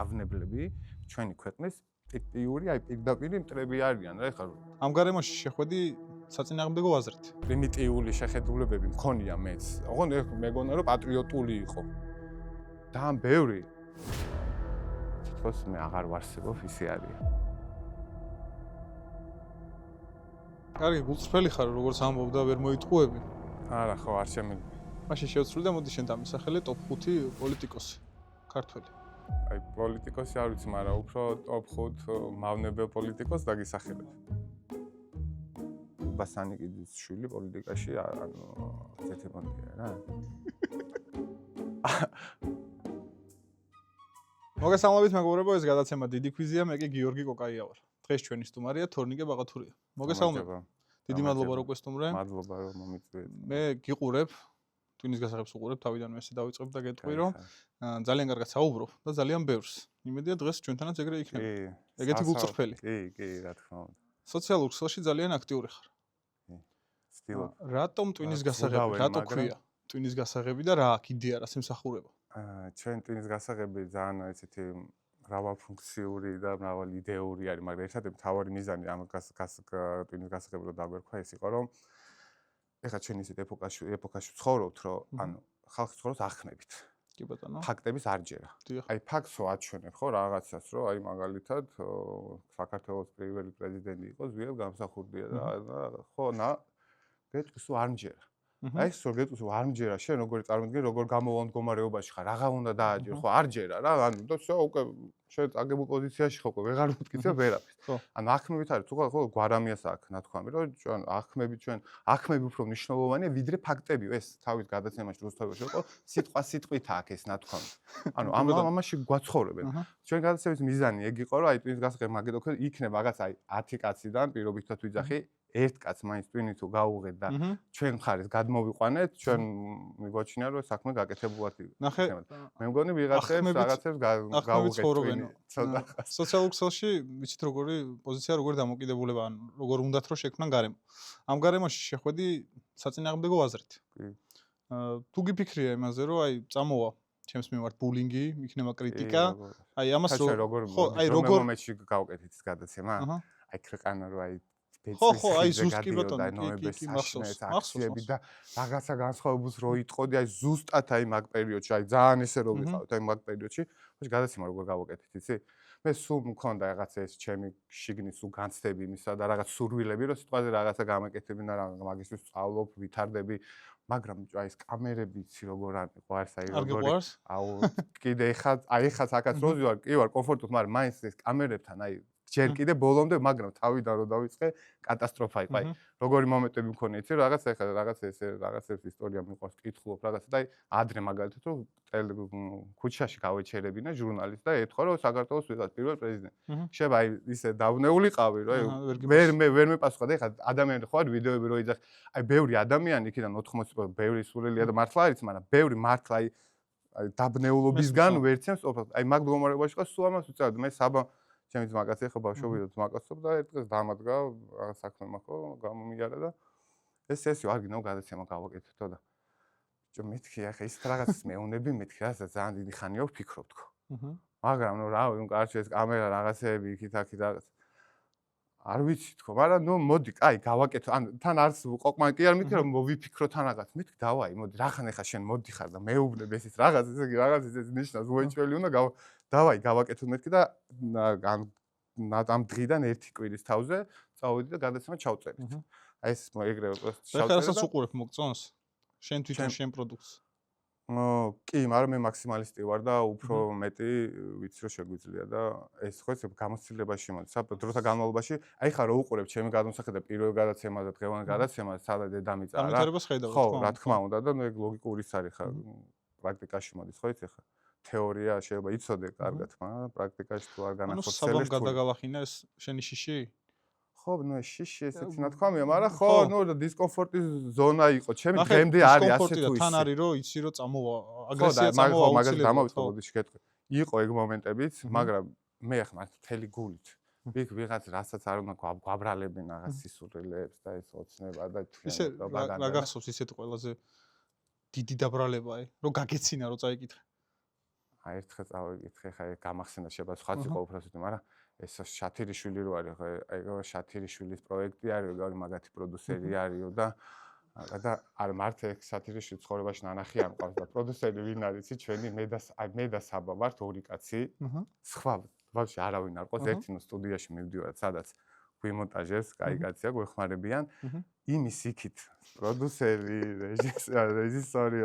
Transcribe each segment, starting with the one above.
ავნებლები ჩვენი ქვეყნის ფიქტიური, აი პირდაპირ მტრები არიან რა ეხლა. ამ გარემოში შეხვედი საწინააღმდეგო აზრით. პრიმიტიული შეხედულებები მქონია მეც. ოღონდ მეგონა რომ პატრიოტული იყო. და ამ ბევრი თვითონ მე აღარ ვარსებობ ისე არის. კარგი, გულწრფელი ხარ, როგორც ამბობ და ვერ მოიტყუები. არა, ხო, არ შემიძლია. მაშინ შევცვლი და მოდი შენ დამისახელე ტოპ 5 პოლიტიკოსი ქართველი. აი პოლიტიკოსი არ ვიცი, მაგრამ უფრო ტოპ 5 მავნებელ პოლიტიკოს დაგისახელებ. ბასანიკიძის შვილი პოლიტიკაში ანუ ზეთებონია რა. მოგესალმებით მეგობრებო, ეს გადაცემა დიდი ქვიზია, მე კი გიორგი კოკაია ვარ. დღეს ჩვენი სტუმარია თორნიკე ბაყათურია. მოგესალმებით. დიდი მადლობა რომ გვესტუმრე. მადლობა რომ მომიწვიეთ. მე გიყურებ, ტვინის გასაღებს უყურებ, თავიდანვე ესე დავიწყებ და გეტყვი რომ ძალიან კარგად საუბრობ და ძალიან ბევრს. იმედია დღეს ჩვენთანაც ეგრე იქნება. ეგეთი გულწრფელი. კი, რა თქმა უნდა. სოციალურ ქსელში ძალიან აქტიური ხარ. ვცდილობ. რატომ ტვინის გასაღები, რატო ქვია ტვინის გასაღები და რა აქ იდეა რას ემსახურება? ჩვენ ტვინის გასაღები ძალიან ესეთი მრავალფუნქციური და მრავალიდეური არის, მაგრამ ერთადერთი მთავარი მიზანი ამ ტვინის გასაღები რომ დაგვერქვა ის იყო, რომ ეხლა ჩვენ ისეთ ეპოქაში ვცხოვრობთ, რომ ანუ ხალხი ცხოვრობს ახმებით. კი ბატონო. ფაქტების არჯერა. აი ფაქტს აჩვენებ ხო რაღაცას, რომ აი მაგალითად საქართველოს პირველი პრეზიდენტი იყო ზვიად გამსახურდია და ხო გეტყვის არ მჯერა. აი ეს რომ გეტყვის არ მჯერა, შენ როგორ წარმოგიდგენ, როგორ გამოვარ მდგომარეობაში ხარ, რაღა უნდა დააჯერო, ხო არ ჯერა რა, ანუ და всё უკვე შენ აგებულ პოზიციაში ხო უკვე ვეღარ მტკიცე ვერაფერს. ანუ ახმებით არის თუ ხო გვარამიას აქვს ნათქვამი, რომ ჩვენ ახმები უფრო მნიშვნელოვანია ვიდრე ფაქტები, ეს თავის გადაცემაში რუსთავებში იყო, სიტყვით აქვს ეს ნათქვამი. ანუ ამაში გვაცხოვრებენ. ჩვენ გადაცემის მიზანი ეგ იყო, რომ აი ტვინის გასაღები მაგეთქო იქნება რაღაც აი 10 კაციდან პირობითად ვიძახი ერთ კაცს მაინც ტვინი თუ გაუღეთ და ჩვენ მხარეს გადმოვიყვანეთ, ჩვენ მიგვაჩნია რომ საქმე გაკეთებულად იყო. ნახე, მე მგონი რაღაცებს გაუღეთ ტვინი. სოციალურ ქსელში ვიცით როგორი პოზიცია, როგორი დამოკიდებულება, ან როგორ უნდათ რომ შექმნან გარემო. ამ გარემოში შეხვედი საწინააღმდეგო აზრით. კი. თუ გიფიქრია იმაზე, რომ აი წამოვა ჩემს მიმართ ბულინგი, იქნება კრიტიკა, აი ამას როგორ მომენტში გავუკეთეთ ეს გადაცემა? აი ქვეყანა რომ აი ხო, აი ზუსტ კი ბატონო, კი, მახსოვს და რაღაცა განსხვავებულს რო იტყოდი, აი ზუსტად აი მაგ პერიოდში, აი ძალიან ესე რო ვიყავთ აი მაგ პერიოდში, ხო გადაცემა როგორ გავუკეთეთ, იცი? მე სულ მქონდა რაღაცა ეს ჩემი შიგნის სულ განცდები იმისა და რაღაც სურვილები, რომ სიტყვაზე რაღაცა გამეკეთები და მაგისთვის სწავლობ, ვითარდები, მაგრამ აი ეს კამერები იცი როგორ არ მიყვარს, აი როგორი აუ კიდე ეხა საკაც როზი ვარ, კი ვარ კომფორტულად, მაგრამ მაინც ეს კამერებთან აი ჯერ კიდე ბოლომდე, მაგრამ თავიდან რომ დავიწყე, კატასტროფა იყო. აი, როგორი მომენტები მქონია, იცი, რაღაცა რაღაცებს ისტორია მიყვარს, კითხულობ რაღაცა და აი, ადრე მაგალითად რომ ქუჩაში გავეჩერებინა ჟურნალისტს და ეთქვა რომ საქართველოს ვიღაც პირველ პრეზიდენტი. შეიძლება აი ისე დავნეულიყავი, რომ ვერ მეპასუხა და ეხლა ადამიანები ხო არის ვიდეოები რო იძახ, აი ბევრი ადამიანი იქიდან 80% ბევრი სულელია და მართლა არის, მაგრამ ბევრი მართლა აი დაბნეულობისგან ვერცემს ოფლს. აი მაგ მდგომარეობაში ყავს სულ ამას ვწავდი, მე საბა ჩემი ძმაკაცი ხო ბავშვობიდან ძმაკაცობ და ერთ დღეს დამადგა რაღაც საქმე მაქვს გამომიარა და ეს არ გინდა გადაცემა გავაკეთებთო და ბიჭო მეთქი ახლა ის რაღაცის მეუნები მეთქი რაღაცა ძალიან დიდი ხანია ვფიქრობ თქო მაგრამ ნუ რა კარჩე ეს კამერა რაღაცეები იქით აქ რაღაც არ ვიცი თქო მაგრამ ნუ მოდი კაი გავაკეთო ან თან არც ყოყმან კი არ მითხრა მოვიფიქრო თან რაღაც მეთქი დავაი მოდი რახან ახლა შენ მოდიხარ და მეუბნებ ეს რაღაც ესე იგი რაღაც ეს ნიშნავს უენჭველი უნდა დავაი გავაკეთოთ მეთქი და ამ დღიდან ერთი კვირის თავზე წავედი და გადაცემა ჩავწერეთ. აი ეს ეგრევე ჩავწერე. ეხლა რასაც უყურებ მოგწონს? შენ თვითონ შენ პროდუქტს. კი, მაგრამ მე მაქსიმალისტი ვარ და უფრო მეტი ვიცი რომ შეგვიძლია და ეს ხო ეს გამოცდილებაში მოდის. დროთა განმავლობაში აი ხა რო უყურებ ჩემი გადამსახად და პირველ გადაცემას და დღევანდელ გადაცემას სადა დედამიწა რა. გამეთარებას ხედავ ხო, რა თქმა უნდა და ეგ ლოგიკური ის არის ხა პრაქტიკაში მოდის ხო იცი ხა. თეორია შეიძლება იცოდე კარგად, მაგრამ პრაქტიკაში თუ არ განახორციელებს. ანუ საბამ გადაგალახინა ეს შენი შიში? ხო, ნუ ეს შიში ესეთი ნათქვამია, მაგრამ ხო, ნუ დისკომფორტის ზონა იყო. ჩემი დღემდე არის ასე თუ ისე. თან არის რომ იცი რომ წამოვა, აგრესია წამოვა მაგალითად დამავიწყებოდი შეკეთე. იყო ეგ მომენტებიც, მაგრამ მე ახლა მთელი გულით. იქ ვიღაც რასაც არ უნდა გვაბრალებენ რაღაც სისულელებს და ეს ოცნება და თვითონ პროპაგანდა. რა გახსოვს ისეთი ყველაზე დიდი დაბრალებაა, რომ გაგეცინა რომ წაიკითხე. აი ერთხელ წავიკითხე, ხა გამახსენდა შეიძლება სხვაც იყო უბრალოდ, მაგრამ ეს შათირიშვილი რო არის, ხო, აი შათირიშვილის პროექტი არის, გარი მაგათი პროდიუსერი არისო და არ მარტო ეგ შათირიშვილი ცხოვრებაში ნანახი არ მყავს და პროდიუსერი ვინ არის, ჩვენი მე და საბა ვართ ორი კაცი. სხვა ვაფშე არავინ არ ყავს, ერთი სტუდიაში მივდივართ, სადაც ვიმონტაჟებს, კაი კაცია, გვეხმარებიან. იმის იქით პროდიუსერი, რეჟისორი,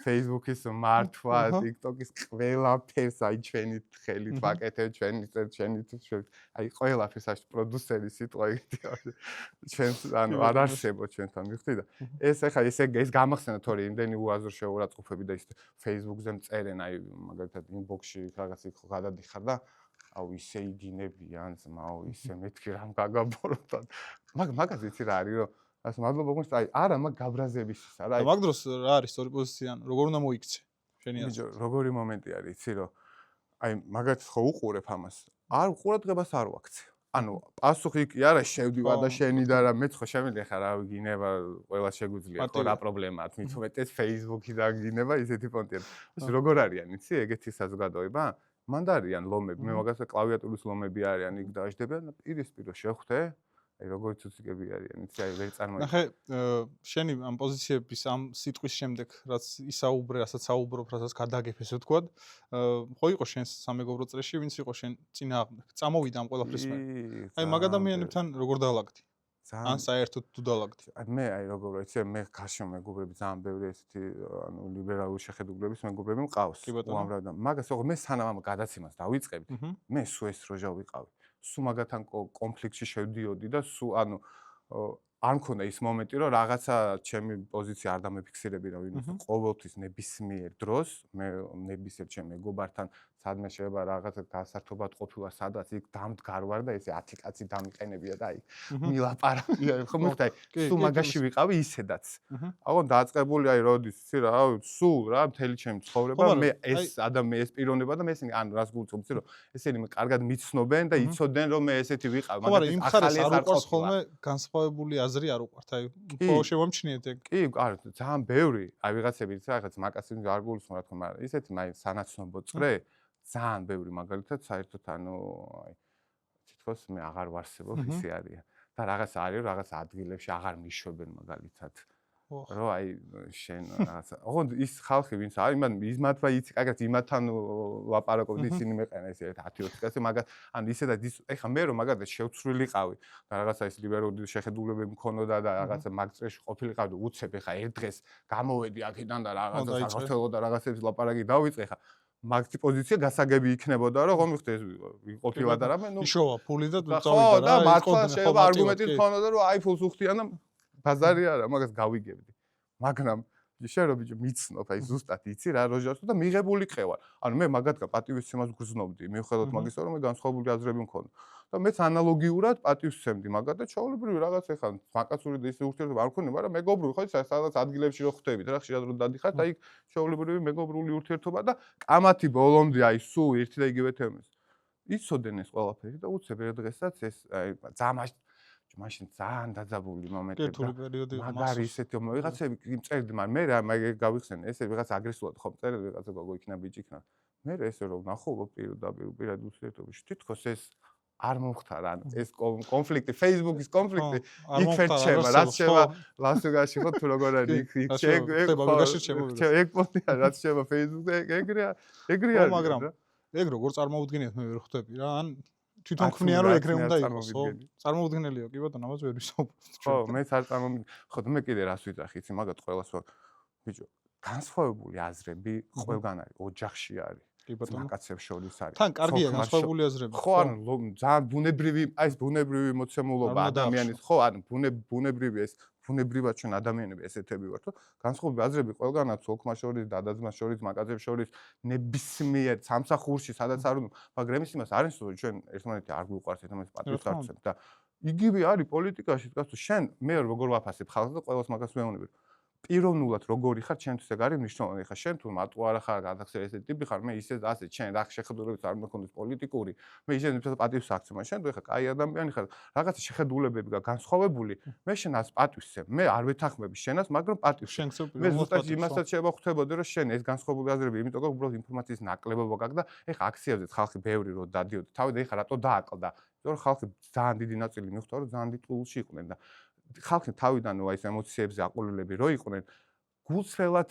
Facebook-ის მართვა, TikTok-ის ყველაფერს აი ჩვენი ხელით ვაკეთებ, ჩვენი აი ყველაფერს აი პროდიუსერი სიტყვა იქით. ჩვენს ანუ არ არსებობს ჩვენთან მიხდი და ეს ახლა ეს გამახსენა თორე იმდენი უაზრო შეურაცხყოფები და ის Facebook-ზე მწერენ აი მაგალითად inbox-ში რაღაც იქ გადადიხარ და აუ ისე იგინებიან ზმაო ისე მეთქი რამ გაგაბოროთ მაგას იცი რა არის რომ ასე მადლობა გონს აი არა მაგ გაბრაზებისის არა და მაგ დროს რა არის სწორი პოზიცია ან როგორ უნდა მოიქცე შენი აზრით როგორი მომენტი არის იცი რომ აი მაგათი ხო უყურებ ამას არ ყურადღებას არ ვაქცე ანუ პასუხი კი არა შევდივარ და შენი და რა მეც ხო შემიძლია ხა რა ვიგინება ყველა შეგვიძლია ხო რა პრობლემაა მით უმეტეს Facebook-ი და გინება ისეთი პონტია ეს როგორ არიან იცი ეგეთი საზოგადოება მანდ არიან ლომები მე მაგასაც კლავიატურის ლომები არიან იქ დაждდებიან პირისპირო შეხვდე აი როგორ ცუციკები არიან იცი აი ვერ წარმოიდგინე ნახე შენი ამ პოზიციების ამ სიტყვის შემდეგ რაც ისაუბრე რასაც საუბრობ რასაც გადაგებ ესე ვთქვათ ხო იყო შენ სამეგობრო წრეში ვინც იყო შენ წინააღმდეგ წამოვიდა ამ ყველაფრის მე აი მაგ ადამიანებთან როგორ დაალაგდი ან საერთოდ თუ დაალაგდი მე აი როგორ ვიცი მე გარშემო მეგობრები ძალიან ბევრი ესეთი ანუ ლიბერალური შეხედულების მეგობრები მყავს უამრავი და მაგას ხო მე სანამ ამ გადაცემას დავიწყებდი მე სულ ეს როჟა ვიყავი სულ მაგათთან კონფლიქტში შევდიოდი და სულ ანუ არ მქონდა ის მომენტი რომ რაღაცა ჩემი პოზიცია არ დამეფიქსირები რა ვინმე ყოველთვის ნებისმიერ დროს მე ნებისმიერ ჩემ მეგობართან სადმე შეიძლება რაღაცა გასართობად ყოფილა სადაც იქ დამდგარ ვარ და ესე 10 კაცი დამიყენებია და აი მილაპარაკია ხო მოხდა სულ მაგაში ვიყავი ისედაც აღონ დაწყებული აი როდის იცი რა სულ რა მთელი ჩემი ცხოვრება მე ეს ადამიანი ეს პიროვნება და მე ესენი ანუ რას გულწრფობ იცი რომ ესენი მე კარგად მიცნობენ და იცოდნენ რომ მე ესეთი ვიყავ მაგრამ ახალი არ უყურს ხოლმე განსხვავებული აზრი არ უყურთ აი ხო შემომჩნიეთ ეგ კი არ ძალიან ბევრი აი ვიღაცები იცი რაღაც მაკასი არ გულისხმობ რა თქმა უნდა ისეთი მაინც სანაცნობო წრე ძალიან ბევრი მაგალითად საერთოდ ანუ აი თითქოს მე აღარ ვარსებობ ისე არიან და რაღაც არის რაღაც ადგილებში აღარ მიშვებენ მაგალითად რომ აი შენ რაღაცა ოღონდ ის ხალხი ვინც არის ის მათმა იცი კარგად იმათთან ლაპარაკობდი ისინი მეყენა ესე 10-20 კაცი მაგას ანუ ისედაც ის ეხა მე რომ მაგალითად შევცვლილიყავი და რაღაცა ის ლიბერალური შეხედულებები მქონოდა და რაღაცა მაგწრეში ყოფილიყავი უცებ ეხა ერთ დღეს გამოვედი აქედან და რაღაცა საქართველოს და რაღაცების ლაპარაკი დავიწყე ეხა მაგ პოზიცია გასაგები იქნებოდა რომ ხომ მიხდე ეს ყოფილა და რამე ნუ იშოვა ფული და წავიდა რა და მართლა შეიძლება არგუმენტი მქონოდა რომ აი ფულს უხდიან და ბაზარი არა მაგას გავიგებდი მაგრამ შენ რო ბიჭო მიცნობ აი ზუსტად იცი რა როჟასო და მიღებული ყევარ ანუ მე მაგათგან პატივისცემას გრძნობდი მიუხედავად მაგისა რომ მე განსხვავებული აზრები მქონდა და მეც ანალოგიურად პატივისცემდი მაგათ და ჩაოლებრივი რაღაც ეხა მაკაცური და ისე ურთიერთობა არ მქონია მაგრამ მეგობრული ხო სადაც ადგილებში რო ხვდებით რა ხშირად რო დადიხართ აი ჩაოლებრივი მეგობრული ურთიერთობა და კამათი ბოლომდე აი სულ ერთი და იგივე თემის იცოდნენ ეს ყველაფერი და უცებ ერთ დღესაც ეს აი ძამაში მაშინ ძალიან დაძაბული მომენტები და მაგარი ისეთი ვიღაცები წერდი მაგრამ მე რა მაგ გავიხსენე ესე ვიღაც აგრესულად ხომ წერდი ვიღაცა გოგო იქნა ბიჭი იქნა მე ესე რომ ნახულობ პირდაპირ ურთიერთობაში თითქოს ეს არ მომხდარა ანუ ეს კონფლიქტი Facebook-ის კონფლიქტი იქ ფერჩება რაც შევა ლას-ვეგასში ხო თუ როგორ არის იქ ეგ პონტია რაც შევა Facebook-ზე ეგრეა მაგრამ ეგ როგორ წარმოუდგენიათ მე ვერ ხვდები რა ან თვითონ ქმნიან რომ ეგრე უნდა იყოს ხო წარმოუდგენელია კი ბატონო ამას ვერ ვისაუბრებ ხო მეც არ წარმოვიდგენ ხო მე კიდე რას ვიძახი იცი მაგათ ყველას რომ ბიჭო განსხვავებული აზრები ყველგან არის ოჯახში არის კი ბატონო კაცებს შორის არის თან კარგია განსხვავებული აზრები ხო ანუ ძალიან ბუნებრივი აი ეს ბუნებრივი მოცემულობა ადამიანის ხო ანუ ბუნებრივი ეს ბუნებრივად ჩვენ ადამიანები ესეთები ვართ რომ განსხვავებული აზრები ყველგანაც ოლქმა შორის დადაძმას შორის მაკაცებს შორის ნებისმიერ სამსახურში სადაც არ უნდა მაგრამ იმას არის რომ ჩვენ ერთმანეთი არ გვიყვარს ერთმანეთს პატივს არ ვცემთ და იგივე არის პოლიტიკაში თქვა თუ შენ მე როგორ ვაფასებ ხალხს და ყველას მაგას მეუბნები პიროვნულად როგორი ხარ, ჩემთვის ეგ არის მნიშვნელოვანი. ხა შენ თუ მარტო არა ხარ, გადახსენ ესეთი ტიპი ხარ, მე ისე ასე შენ რა შეხედულებიც არ მქონდეს პოლიტიკური, მე ისე პატივს აქცევ, მაგრამ შენ თუ ხა კაი ადამიანი ხარ, რაღაცა შეხედულებები განსხვავებული, მე შენას პატივსებ. მე არ ვეთანხმები შენას, მაგრამ პატივსებ. მე ზუსტად იმასაც შევახვდებოდი, რომ შენ ეს განსხვავებული აზრები, იმიტომ რომ უბრალოდ ინფორმაციის ნაკლებობა გაქვს და ეხა აქციებზე ხალხი ბევრი რო დადიოდა. თავი ეხა რატო დააკლდა? იმიტომ რომ ხალხი ძალიან დიდი ნაწილი მიხვდა, რომ ძალიან დიდი ტულში იყვნენ და ხალხი თავიდან აი ეს ემოციებზე აყოლილები რო იყვნენ, გულწრფელად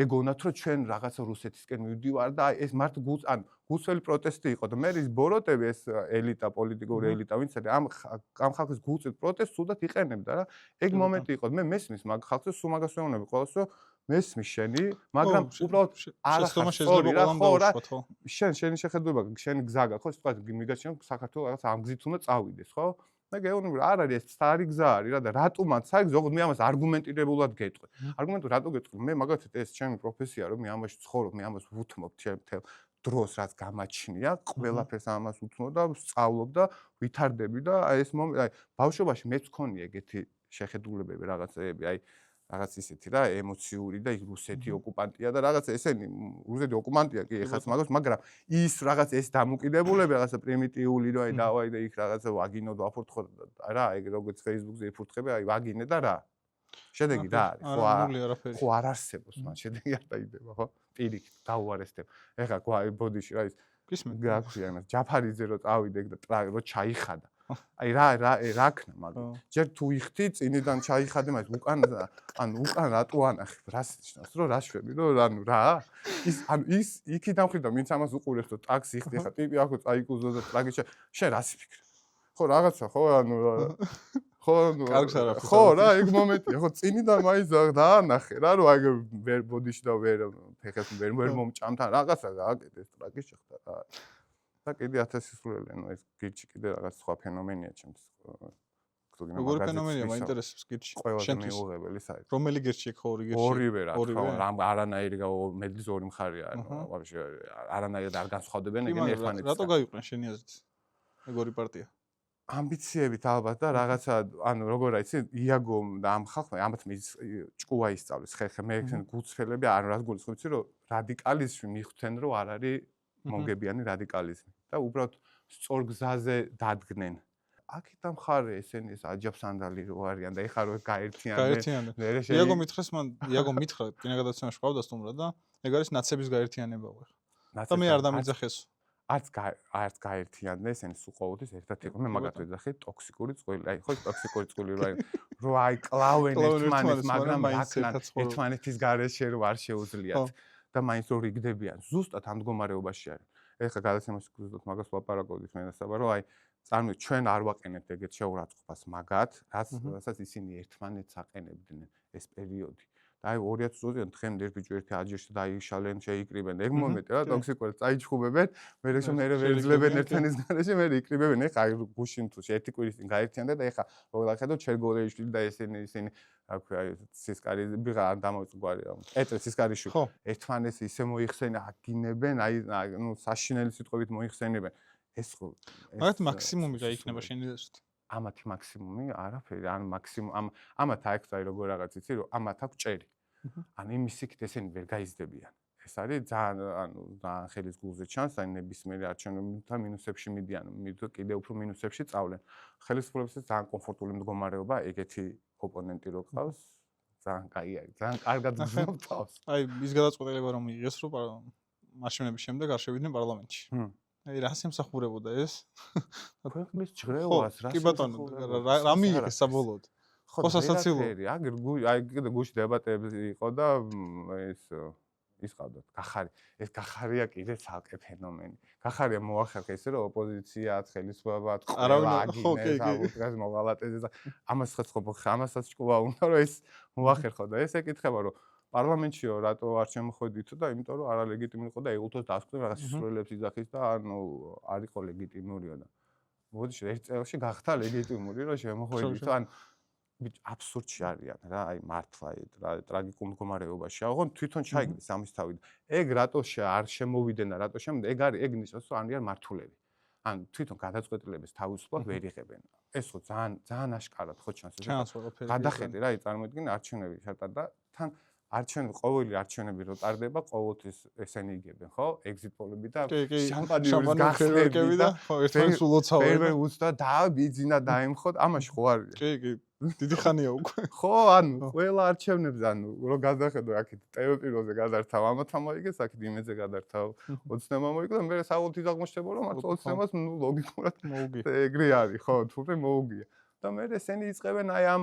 ეგონათ, რომ ჩვენ რაღაცა რუსეთისკენ მივდივარ და ეს მართ გულწრფელი პროტესტი იყო და მე ის ბოროტები ეს ელიტა, პოლიტიკური ელიტა, ვინც არის ამ ხალხის გულწრფელ პროტესტს სულად იყენებდა რა. ეგ მომენტი იყო. მე მესმის მაგ ხალხს სულ მაგას ვეუბნები ყოველს, რომ მესმის შენი, მაგრამ უბრალოდ არ ახლა შეიძლება ყველამ დაუშვათ, ხო? შენი შეხედულება, შენი გზა გაქვს, ხო? სიტყვაზე მიგაჩნია საქართველოს რაღაც ამ გზით უნდა წავიდეს, ხო? მე გეუბნები რა არის ეს სტარი გზა არის რა და რატომაც აი ზოგადად მე ამას არგუმენტირებულად გეტყვი. არგუმენტურად რატო გეტყვი? მე მაგალითად ეს ჩემი პროფესია რომ მე ამაში ვცხოვრობ, მე ამას ვუთმობ ჩემთელ დროს რაც გამაჩნია, ყველაფერს ამას ვუთმობ და ვსწავლობ და ვითარდები და აი ეს აი ბავშვობაში მეც მქონია ეგეთი შეხედულებები რაღაცეები, აი რაღაც ისეთი რა ემოციური და იქ რუსეთი ოკუპანტია და რაღაც ესენი რუსეთი ოკუპანტია კი ეხაც მაგას მაგრამ ის რაღაც ეს დამოკიდებულები რაღაცა პრიმიტიული რა აი დავაი და იქ რაღაცა ვაგინო ვაფურთხო რა ეგ როგორც Facebook-ზე იფურთხები აი ვაგინე და რა შედეგი რა არის ხო არ არსებობს მან შედეგი არ დაიდება ხო პირიქით დაუარესდებ ეხა ბოდიში რა ის გაქვია იმას ჯაფარიძე რო წავიდე და რო ჩაიხადა აი რა ქნა მაგრამ ჯერ თუ იხდი წინიდან ჩაიხადე მაგრამ უკან რატო ანახი რას ნიშნავს რომ რა შვები რომ ანუ რა ის იქიდან ხვიდა ვინც ამას უყურებს რომ ტაქსი იხდი ხა ტიპი აქო წაიკუზო და ტრაგი შენ რას ფიქრობ ხო რაღაცა ხო ანუ ხო რა ეგ მომენტია ხო წინიდან მაინც დაანახე რა რომ აი ვერ ბოდიში და ვერ ფეხებს ვერ მომჭამთან რაღაცა გააკეთე ტრაგი შეხდა რა და კიდე 1000 სისულელი ანუ ეს გირჩი კიდე რაღაც სხვა ფენომენია ჩემთვის როგორი ფენომენია მაინტერესებს გირჩი შენთვის მიუღებელი საერთოდ რომელი გირჩი იქ ორი გირჩი ორივე რა თქმა უნდა არანაირი მედის ორი მხარეა ანუ ვაფშე არანაირად არ განსხვავდებენ ეგენი ერთმანეთს რატო გაიყვნენ შენი აზრით ეგ ორი პარტია ამბიციებით ალბათ და რაღაცა ანუ როგორ არის იაგო და ამ ხალხმა ამათ ჭკუა ისწავლეს ხერხე მე გულწრფელები არ რას გულისხმობთ რომ რადიკალიზმი მიხვდნენ რომ არ არის მომგებიანი რადიკალიზმი და უბრალოდ სწორ გზაზე დადგნენ. აქედან მხარე ესენი ეს აჯაფსანდალი რო არიან და ეხა რო გაერთიანდნენ. იაგო მითხრეს მან იაგო მითხრა კინოგადაცემაში ყავდა სტუმრად და ეგ არის ნაცების გაერთიანება ხო? და მე არ დამიძახეს. არც გაერთიანდნენ ესენი სულ ყოველთვის ერთად იყო. მე მაგათ ვეძახი ტოქსიკური წყვილი. აი ხო ტოქსიკური წყვილი რო აი კლავენ ერთმანეთს მაგრამ ერთმანეთის გარეშე რო არ შეუძლიათ. და მაინც რო რიგდებიან ზუსტად ამ მდგომარეობაში არის. ეხლა გადაცემაში ზუსტად მაგას ვაპარაკობდით მე და საბა რომ აი წარმოიდგინეთ ჩვენ არ ვაყენებთ ეგეთ შეურაცხყოფას მაგათ, რასაც ისინი ერთმანეთს აყენებდნენ ეს პერიოდი. და აი 2020-დან დღემდე ერთ ბიჭი ერთი აჯერში დაიშალენ, შეიკრიბენ. ეგ მომენტი რა ტოქსიკურად წაიჩხუბებენ, მე ვეძლებენ ერთმანეთის გარეშე, მე იკრიბებენ. ეხლა აი გუშინ თუ ერთი კვირის წინ გაერთიანდა და ეხლა მოგდახედო ჩერგოლეიშვილი და ისინი აქვე აი სისკარი ვიღა არ დამოწგვარი რა. პეტრე სისკარიშვილი. ერთმანეთს ისე მოიხსენენ, აგინებენ, აი ნუ საშინელი სიტყვებით მოიხსენებენ. ეს ხო მაგათ მაქსიმუმი რა იქნება შენი აზრით? ამათი მაქსიმუმი არაფერი, ან მაქსიმუმ ამათ აქვთ აი როგორ რაღაც იცი რომ ამათ აქვს ჭერი. ან იმის იქით ესენი ვერ გაიზრდებიან. ეს არის ძალიან ანუ ძალიან ხელის გულზე ჩანს, აი ნებისმიერი არჩევნებთან მინუსებში მიდიან, კიდე უფრო მინუსებში წავლენ. ხელისუფლებასაც ძალიან კომფორტული მდგომარეობა ეგეთი ოპონენტი რო ყავს, ძალიან კაი არის, ძალიან კარგად გზნობს თავს. აი ის გადაწყვეტილება რომ მიიღეს რომ მარშრუტების შემდეგ არ შევიდნენ პარლამენტში. აი რას ემსახურებოდა ეს? ქვეყნის ჯღრეობას რას კი ბატონო, რა მიიღეს საბოლოოდ? ხო სასაცილო. აი კიდე გუშინ დებატები იყო და ის ყავდათ გახარი. ეს გახარია კიდე ცალკე ფენომენი. გახარია მოახერხა ისე რომ ოპოზიციაც, ხელისუფლებაც, ყველა აგინეს, აუტყეს მოღალატეზე და ამასაც ჭკუა უნდა რომ ეს მოახერხო და ეს ეკითხება რომ პარლამენტშიო რატო არ შემოხვედით და იმიტომ რომ არალეგიტიმური იყო და ეულთოს დასკვნა რაღაც სისულელებს იძახის და ანუ არ იყო ლეგიტიმურიო და მოდიში ერთ წელში გახდა ლეგიტიმური რომ შემოხვედით ან აბსურდში არიან რა აი მართლა ტრაგიკულ მდგომარეობაში აღონ თვითონ ჩაიგდეს ამის თავი ეგ რატო არ შემოვიდნენ და რატო შემოვიდნენ ეგ არის ეგ ნიშნავს რომ არიან მართულები ან თვითონ გადაწყვეტილების თავისუფლად ვერ იღებენ ეს ხო ძალიან აშკარად ხო ჩანს ჩანს ყველაფერი გადახედე რა აი წარმოიდგინე არჩევნები შეტა და თან ყოველი არჩევნები რო ტარდება, ყოველთვის ესენი იგებენ, ხო? ეგზიტ პოლები და შამპანიურის გახსნები და ხო, ერთმანეთს ულოცავენ. ფერვერ უცდა და ბიძინა დაემხოთ, ამაში ხო არის. კი, დიდი ხანია უკვე. ხო, ანუ ყველა არჩევნებზე, ანუ რო გადახედო აქეთ ტელეპიროზე გადართავ, ამათ მოიგეს, აქეთ იმედზე გადართავ, ოცნება მოიგო და მე საერთოდ აღმოჩნდება, რომ მარტო ოცნებას ლოგიკურად მოუგია. ეგრე არის, ხო, თურმე მოუგია. და მე ესენი იწყებენ აი ამ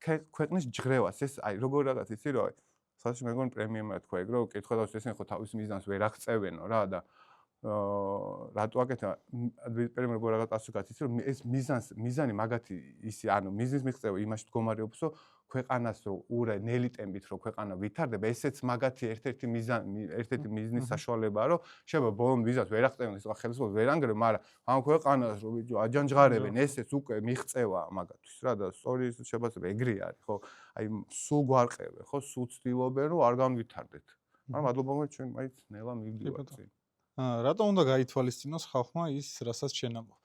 ქვეყნის ჯღრევას, ეს აი როგორ რაღაც იცი რომ აი საერთოდ მეგონი პრემიუმად თქვა ეგ რომ კითხვა და ესენი ხო თავის მიზანს ვერ აღწევენო რა და რატო აკეთებ პრემიუმ როგორ რაღაც ასე გაციცი რომ ეს მიზანი მაგათი ისი ანუ მიზნის მიღწევა იმაში მდგომარეობს რომ ქვეყანას რო ურე ნელი ტემპით რო ქვეყანა ვითარდება ესეც მაგათი ერთ-ერთი მიზნის საშუალებაა რომ შეიძლება ბოლომ ვიზას ვერ აღწევენ ეს ხელისუფლება ვერ ანგრევ მაგრამ ამ ქვეყანას რო ბიჭო აჯანჯღარებენ ესეც უკვე მიღწევა მაგათთვის რა და სწორი შეფასება ეგრე არის ხო აი სულ გვარყევენ ხო სულ ცდილობენ რომ არ განვითარდეთ მაგრამ მადლობა ჩვენ მაინც ნელა მივდივართ წინ რატომ უნდა გაითვალისწინოს ხალხმა ის რასაც შენ ამბობ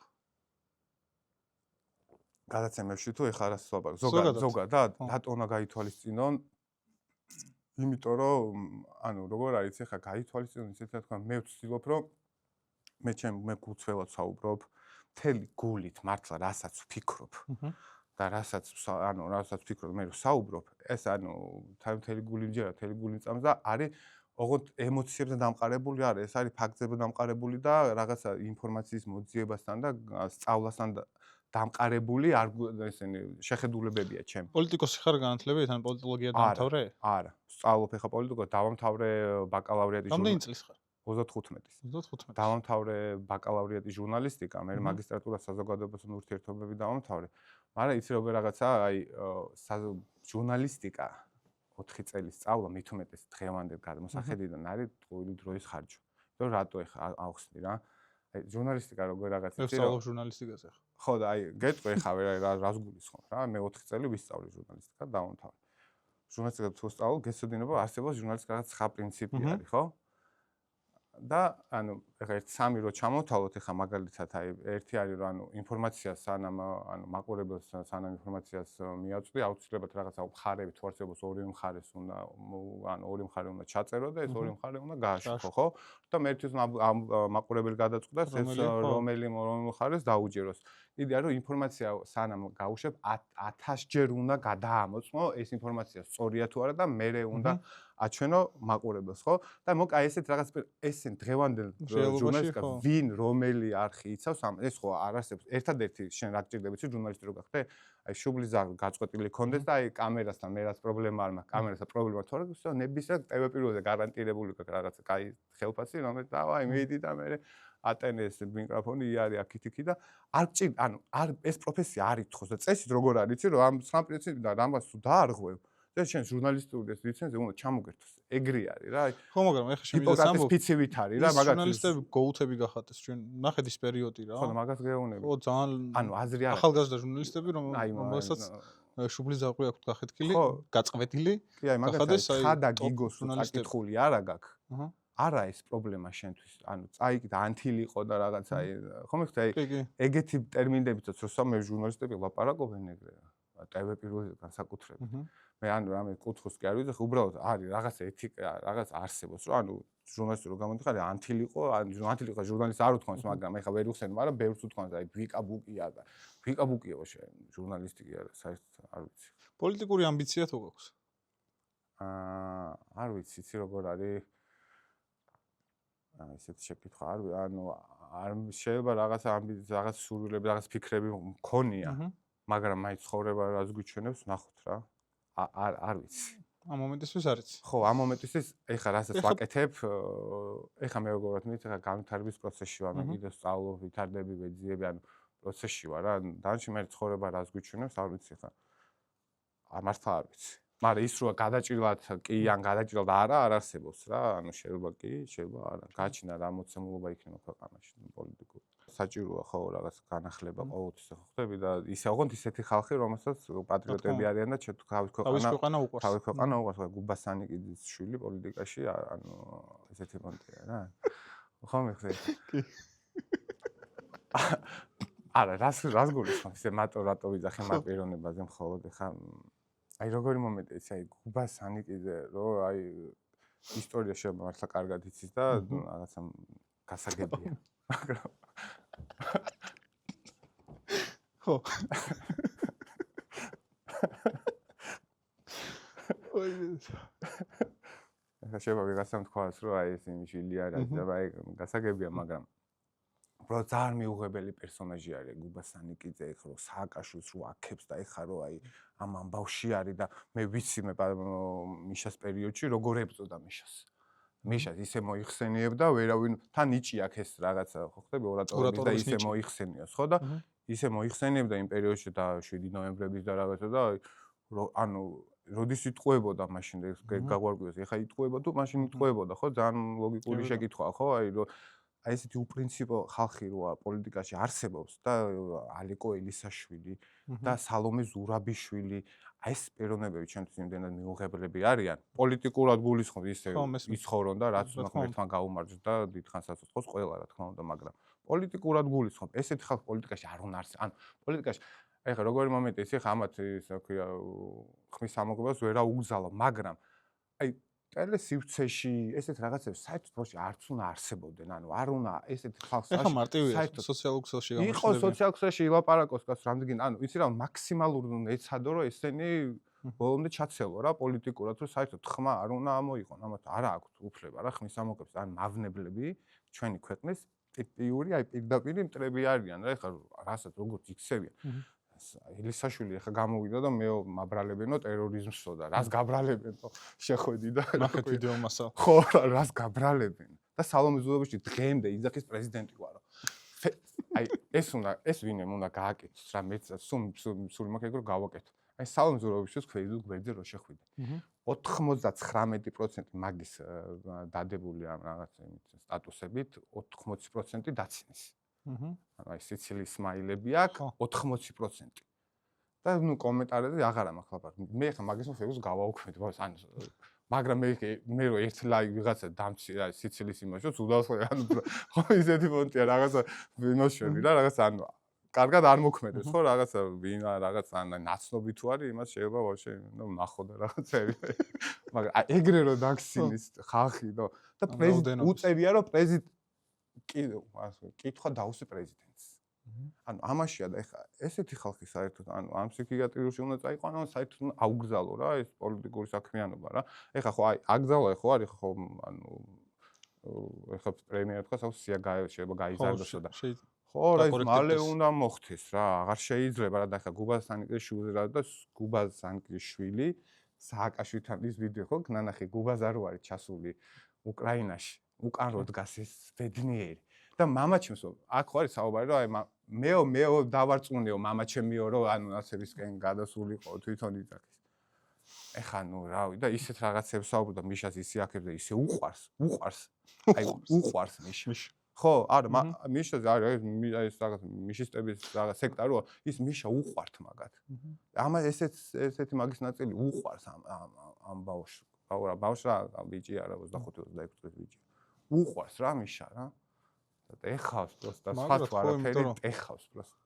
გადაცემებში თუ ეხლა რას ვსვაბავ ზოგადად რატო უნდა გაითვალისწინონ იმიტომ რომ ანუ როგორ არის ეხლა გაითვალისწინონ ისეთ რა თქვა მე ვცდილობ რომ მე გულწრფელად საუბრობ მთელი გულით მართლა რასაც ვფიქრობ და რასაც ვფიქრობ მე რომ საუბრობ ეს ანუ მთელი გული მჯერა მთელი გული წამს და არის ოღონდ ემოციებზე დამყარებული არის ეს არის ფაქტებზე დამყარებული და რაღაცა ინფორმაციის მოძიებასთან და სწავლასთან დამყარებული ესენი შეხედულებებია ჩემ. პოლიტიკოსი ხარ განათლებით, ან პოლიტოლოგია დაამთავრე? არა. სწავლობ ეხა პოლიტიკას, დავამთავრე ბაკალავრიატი რამდენი წლის ხარ? 35-ის. 35. დავამთავრე ბაკალავრიატი ჟურნალისტიკა, მე მაგისტრატურა საზოგადოებასთან ურთიერთობები დავამთავრე. მაგრამ იცი როგორ რაღაცა, აი ჟურნალისტიკა 4 წელი სწავლა მით უმეტეს დღევანდელ გადმოსახედიდან არის ყოველი დროის ხარჯი. იმიტომ რატო ეხა ავხსნი რა? აი ჟურნალისტიკა როგორ რაღაც იცი რა? ვსწავლობ ჟურნალისტიკაზე ხა. ხო და აი გეტყვი ხა რას გულისხმობ რა? მე 4 წელი ვისწავლე ჟურნალისტიკა დავამთავრე. ჟურნალისტიკა თუ სწავლობ, გეცოდინება არსებობს ჟურნალისტიკა რაღაც სხვა პრინციპი არის, ხო? და ანუ ეხა 1-3 რო ჩამოვთვალოთ ეხა მაგალითად აი ერთი არის რომ ანუ ინფორმაციას სანამ ანუ მაყურებელს სანამ ინფორმაციას მიაწვდი აუცილებლად რაღაცა მხარები თუ არსებობს ორივე მხარეს უნდა ანუ ორი მხარე უნდა ჩაწერო და ეს ორი მხარე უნდა გააშუქო ხო და მე ერთის მაყურებელი გადაწყვეტს ეს რომელი მხარეს დაუჯეროს დიდი არის რომ ინფორმაცია სანამ გაუშვებ 1000 ჯერ უნდა გადაამოწმო ეს ინფორმაცია სწორია თუ არა და მე უნდა აჩვენო მაყურებელს ხო და მოკა ესეთ რაღაც ესენ დღევანდელ ჟურნალისტიკა ვინ რომელი არხი იცავს ეს ხო არ არსებობს ერთადერთი შენ რა გჭირდება იცი ჟურნალისტი რო გახდე აი შუბლის გაწყვეტილი კონდეს და აი კამერასთან მე რაც პრობლემა არ მაქვს კამერასთან პრობლემა თუ არა ისე ნებისა ტევ პირველზე გარანტირებული გაქვს რაღაცა კაი ხელფასი რომელიც დავაი მიდი და მე ატენეს მიკროფონი იარი აქითიქი და არ გჭირ ანუ არ ეს პროფესია არ ითხოვს და წესით როგორ არის იცი რომ ამ სამ პრინციპიდან რამას თუ დაარღვევ და შენ ჟურნალისტური ეს ლიცენზია უნდა ჩამოგერთოს. ეგრე არის რა. ხო, მაგრამ ეხლა შემიძლია სამბო. სპეციფით არის რა, მაგათ ჟურნალისტები გოუთები გახატეს ჩვენ ნახეთ ის პერიოდი რა. ხო, მაგას გეუბნები. ხო, ძალიან ანუ აზრი არის. ახალგაზრდა ჟურნალისტები რომელსაც შუბლის ზარღვი აქვთ გახეთქილი, გაწყვეტილი. კი, აი მაგას ხადა გიგოს აკითხული არა გაქვს. არა ეს პრობლემა შენთვის. ანუ წაიკი და ანთილიყო და რაღაცა აი ხომ ეხლა ეგეთი ტერმინებითაც რომ მე ჟურნალისტები ლაპარაკობენ ეგრე რა. ტევ პირველზე განსაკუთრებით. მე ანუ რამე კუთხოს კი არ ვიცი, ხო უბრალოდ არის რაღაცა ეთიკა, რაღაც არსებობს, რომ ანუ ჟურნალისტი რო გამოდიხარ, ანთილიყო, ანთილიყო ჟურნალისტი არ უთქვამს, მაგრამ ეხლა ვერ უხსენ, მაგრამ ბევრს უთქვამს, აი ვიკაბუკია და ვიკაბუკიო შენ ჟურნალისტი კი არა, საერთოდ არ ვიცი. პოლიტიკური ამბიცია თუ გაქვს? არ ვიცი, იცი როგორ არის. ესეთი შეკითხვა არ ანუ არ შეიძლება რაღაცა ამბიცია, რაღაც სურვილები, რაღაც ფიქრები მქონია, მაგრამ აი ცხოვრება რას გვიჩვენებს, ნახოთ რა. არ ვიცი. ამ მომენტისთვის არ იცი. ხო, ამ მომენტისთვის ეხა რასაც ვაკეთებ, ეხა მე როგორ ვთქვი, ეხა განვითარების პროცესში ვარ, მე კიდევ სწავლობ, ვითარდები, ვეძიები, ანუ პროცესში ვარ რა. დანარჩენ მე ცხოვრება რას გვიჩვენებს, არ ვიცი ეხა. მართლა არ ვიცი. მაგრამ ის რო გადაჭრილად კი ან გადაჭრილად არ არსებობს რა, ანუ შეიძლება კი, შეიძლება არა. გაჩინა რა მოცემულობა იქნება ქვეყანაში პოლიტიკური. საჭიროა ხო რაღაც განახლება ყოველთვის ხვდები და ისე ოღონდ ისეთი ხალხი რომელსაც პატრიოტები არიან და თავის ქვეყანა უყვარს. თავის ქვეყანა უყვარს, გუბასანი კიდის შვილი პოლიტიკაში ანუ ესეთი მონტია რა. ხო მიხსენ. კი. არა, რას გულისხმობ? ისე რატო ვიძახი მათ პიროვნებაზე მხოლოდ ხა აი როგორი მომენტია იცი, აი გუბას ანიკიძე რომ აი ისტორია შეიძლება მართლა კარგად იცის და რაღაცა გასაგებია. მაგრამ ხო. ой, ახლა შეიძლება ვიღაცამ თქვას რომ აი ეს იმიშვილი არა და აი გასაგებია, მაგრამ უბრალოდ ძალიან მიუღებელი პერსონაჟი არის გუბა სანიკიძე, ეხლა რომ სააკაშვილს რო აქებს და ეხლა რომ აი ამ ამბავში არის და მე ვიცი მე მიშას პერიოდში როგორ ებწოდა მიშას. მიშას ისე მოიხსენიებდა, ვერავინ თან იჭი აქ ეს რაღაცა ხო ხდები ორატორების და ისე მოიხსენიოს, ხო და ისე მოიხსენიებდა იმ პერიოდში და 7 ნოემბრების და რაღაცა და ანუ როდის იტყუებოდა მაშინ გაგვარკვიოს, ეხლა იტყუება თუ მაშინ იტყუებოდა, ხო? ძალიან ლოგიკური შეკითხვაა, ხო? აი რომ აი ესეთი უპრინციპო ხალხი როა პოლიტიკაში არსებობს და ალეკო ელისაშვილი და სალომე ზურაბიშვილი, აი ეს პიროვნებები ჩვენთვის იმდენად მიუღებლები არიან. პოლიტიკურად გულისხმობ ისე იცხოვრონ და რაც უნდა ერთმან გაუმარჯოს და დიდხანს აცოცხლოს ყველა რა თქმა უნდა, მაგრამ პოლიტიკურად გულისხმობ. ესეთი ხალხი პოლიტიკაში არ უნდა არსებობს. ანუ პოლიტიკაში ეხლა როგორი მომენტია ის ეხლა ამათ ისე ქვია ხმის ამოგებას ვერ აუგზავნო, მაგრამ აი ტელესივრცეში ესეთ რაღაცებს საერთოდ არც უნდა არსებობდნენ, ანუ არ უნდა ესეთ ხალხს ეხლა მარტივია სოციალურ ქსელში გამოჩნდება. იყო სოციალურ ქსელში ილაპარაკოს კაც რამდენი, ანუ იცი რა მაქსიმალურად უნდა ეცადო რომ ესენი ბოლომდე ჩაცელო რა პოლიტიკურად, რომ საერთოდ ხმა არ უნდა ამოიყონ, ამათ არა აქვთ უფლება რა ხმის ამოგებს, ან მავნებლები ჩვენი ქვეყნის ტიპიური აი პირდაპირ მტრები არიან რა, ეხლა რასაც როგორც იქცევიან. ელისაშვილი ახლა გამოვიდა და მეო მაბრალებენო ტერორიზმსო და რას გაბრალებენო შეხვედი და ნახეთ ვიდეო მასალ. ხო, რას გაბრალებენ და სალომე ზურაბიშვილი დღემდე იძახის პრეზიდენტი ვარო. აი ეს ვინემ უნდა გააკეთოს რა მეც სული მაქვს ეგ რომ გავაკეთო. აი სალომე ზურაბიშვილის Facebook გვერდზე რო შეხვიდე. 99% მაგის დადებული ამ რაღაც სტატუსებით 80% დაცინეს. ანუ აი სიცილიის სმაილები აქვს 80%. და ნუ კომენტარებზე აღარა მაქვს ლაპარაკი. მე ხა მაგის Facebook-ს გავაუქმედი, ანუ მაგრამ მე რო ერთ ლაივ ვიღაცა დამცი რა სიცილიის იმაშოს უდავსო ანუ ხო ისეთი ფონტია რაღაცა ვინოშვები რა რაღაცა ანუ კარგად არ მოქმედებს ხო რაღაცა ვინა რაღაცა ან ნაცნობი თუ არის იმას შეიძლება ვაშე ნახო და რაღაცები. მაგრამ ეგრე რო დაგსინის ხალხი და პრეზიდენტი უწერია რომ პრეზიდენტი კითხვა დაუსვი პრეზიდენტს. ანუ ამაშია და ეხლა ესეთი ხალხი საერთოდ ანუ ამ ფსიქიატრიაში უნდა წაიყვანო, საერთოდ უნდა აუგზავნო რა ეს პოლიტიკური საქმიანობა რა. ეხლა ხო აი აგზავნა ხო არის ხო ანუ ეხლა პრემიერად თქვა საერთოდ სია შეიძლება გაიზარდოსო და ხო რა ის მალე უნდა მოხდეს რა, აღარ შეიძლება რა და ეხლა გუბას სანკეშვილი რა და გუბას სანკეშვილი სააკაშვილთან ის ვიდეო ხო ნანახი გუბაზა რო არის ჩასული უკრაინაში. უკან რო დგას ეს ბედნიერი და მამაჩემს აქ ხო არის საუბარი რომ აი მეო დავარწმუნეო მამაჩემიო რომ ანუ ასებისკენ გადასულიყო თვითონ იძახის. ეხა ნუ რავი და ისეთ რაღაცებს საუბრობდა მიშას ისე აქებს და ისე უყვარს. აი უყვარს მიშა. ხო, არა მიშას არის ეს რაღაც მიშისტების რაღაც სექტა რო ის მიშა უყვართ მაგათ. ამა ესეთი მაგის ნაწილი უყვარს ამ ბავშვს. ბავშვს რა ბიჭი არა 25-26 წლის ბიჭი. უყვარს რა მიშა რა და ეხავს პროსტა სხვა თუ არაფერი ეხავს პროსტა.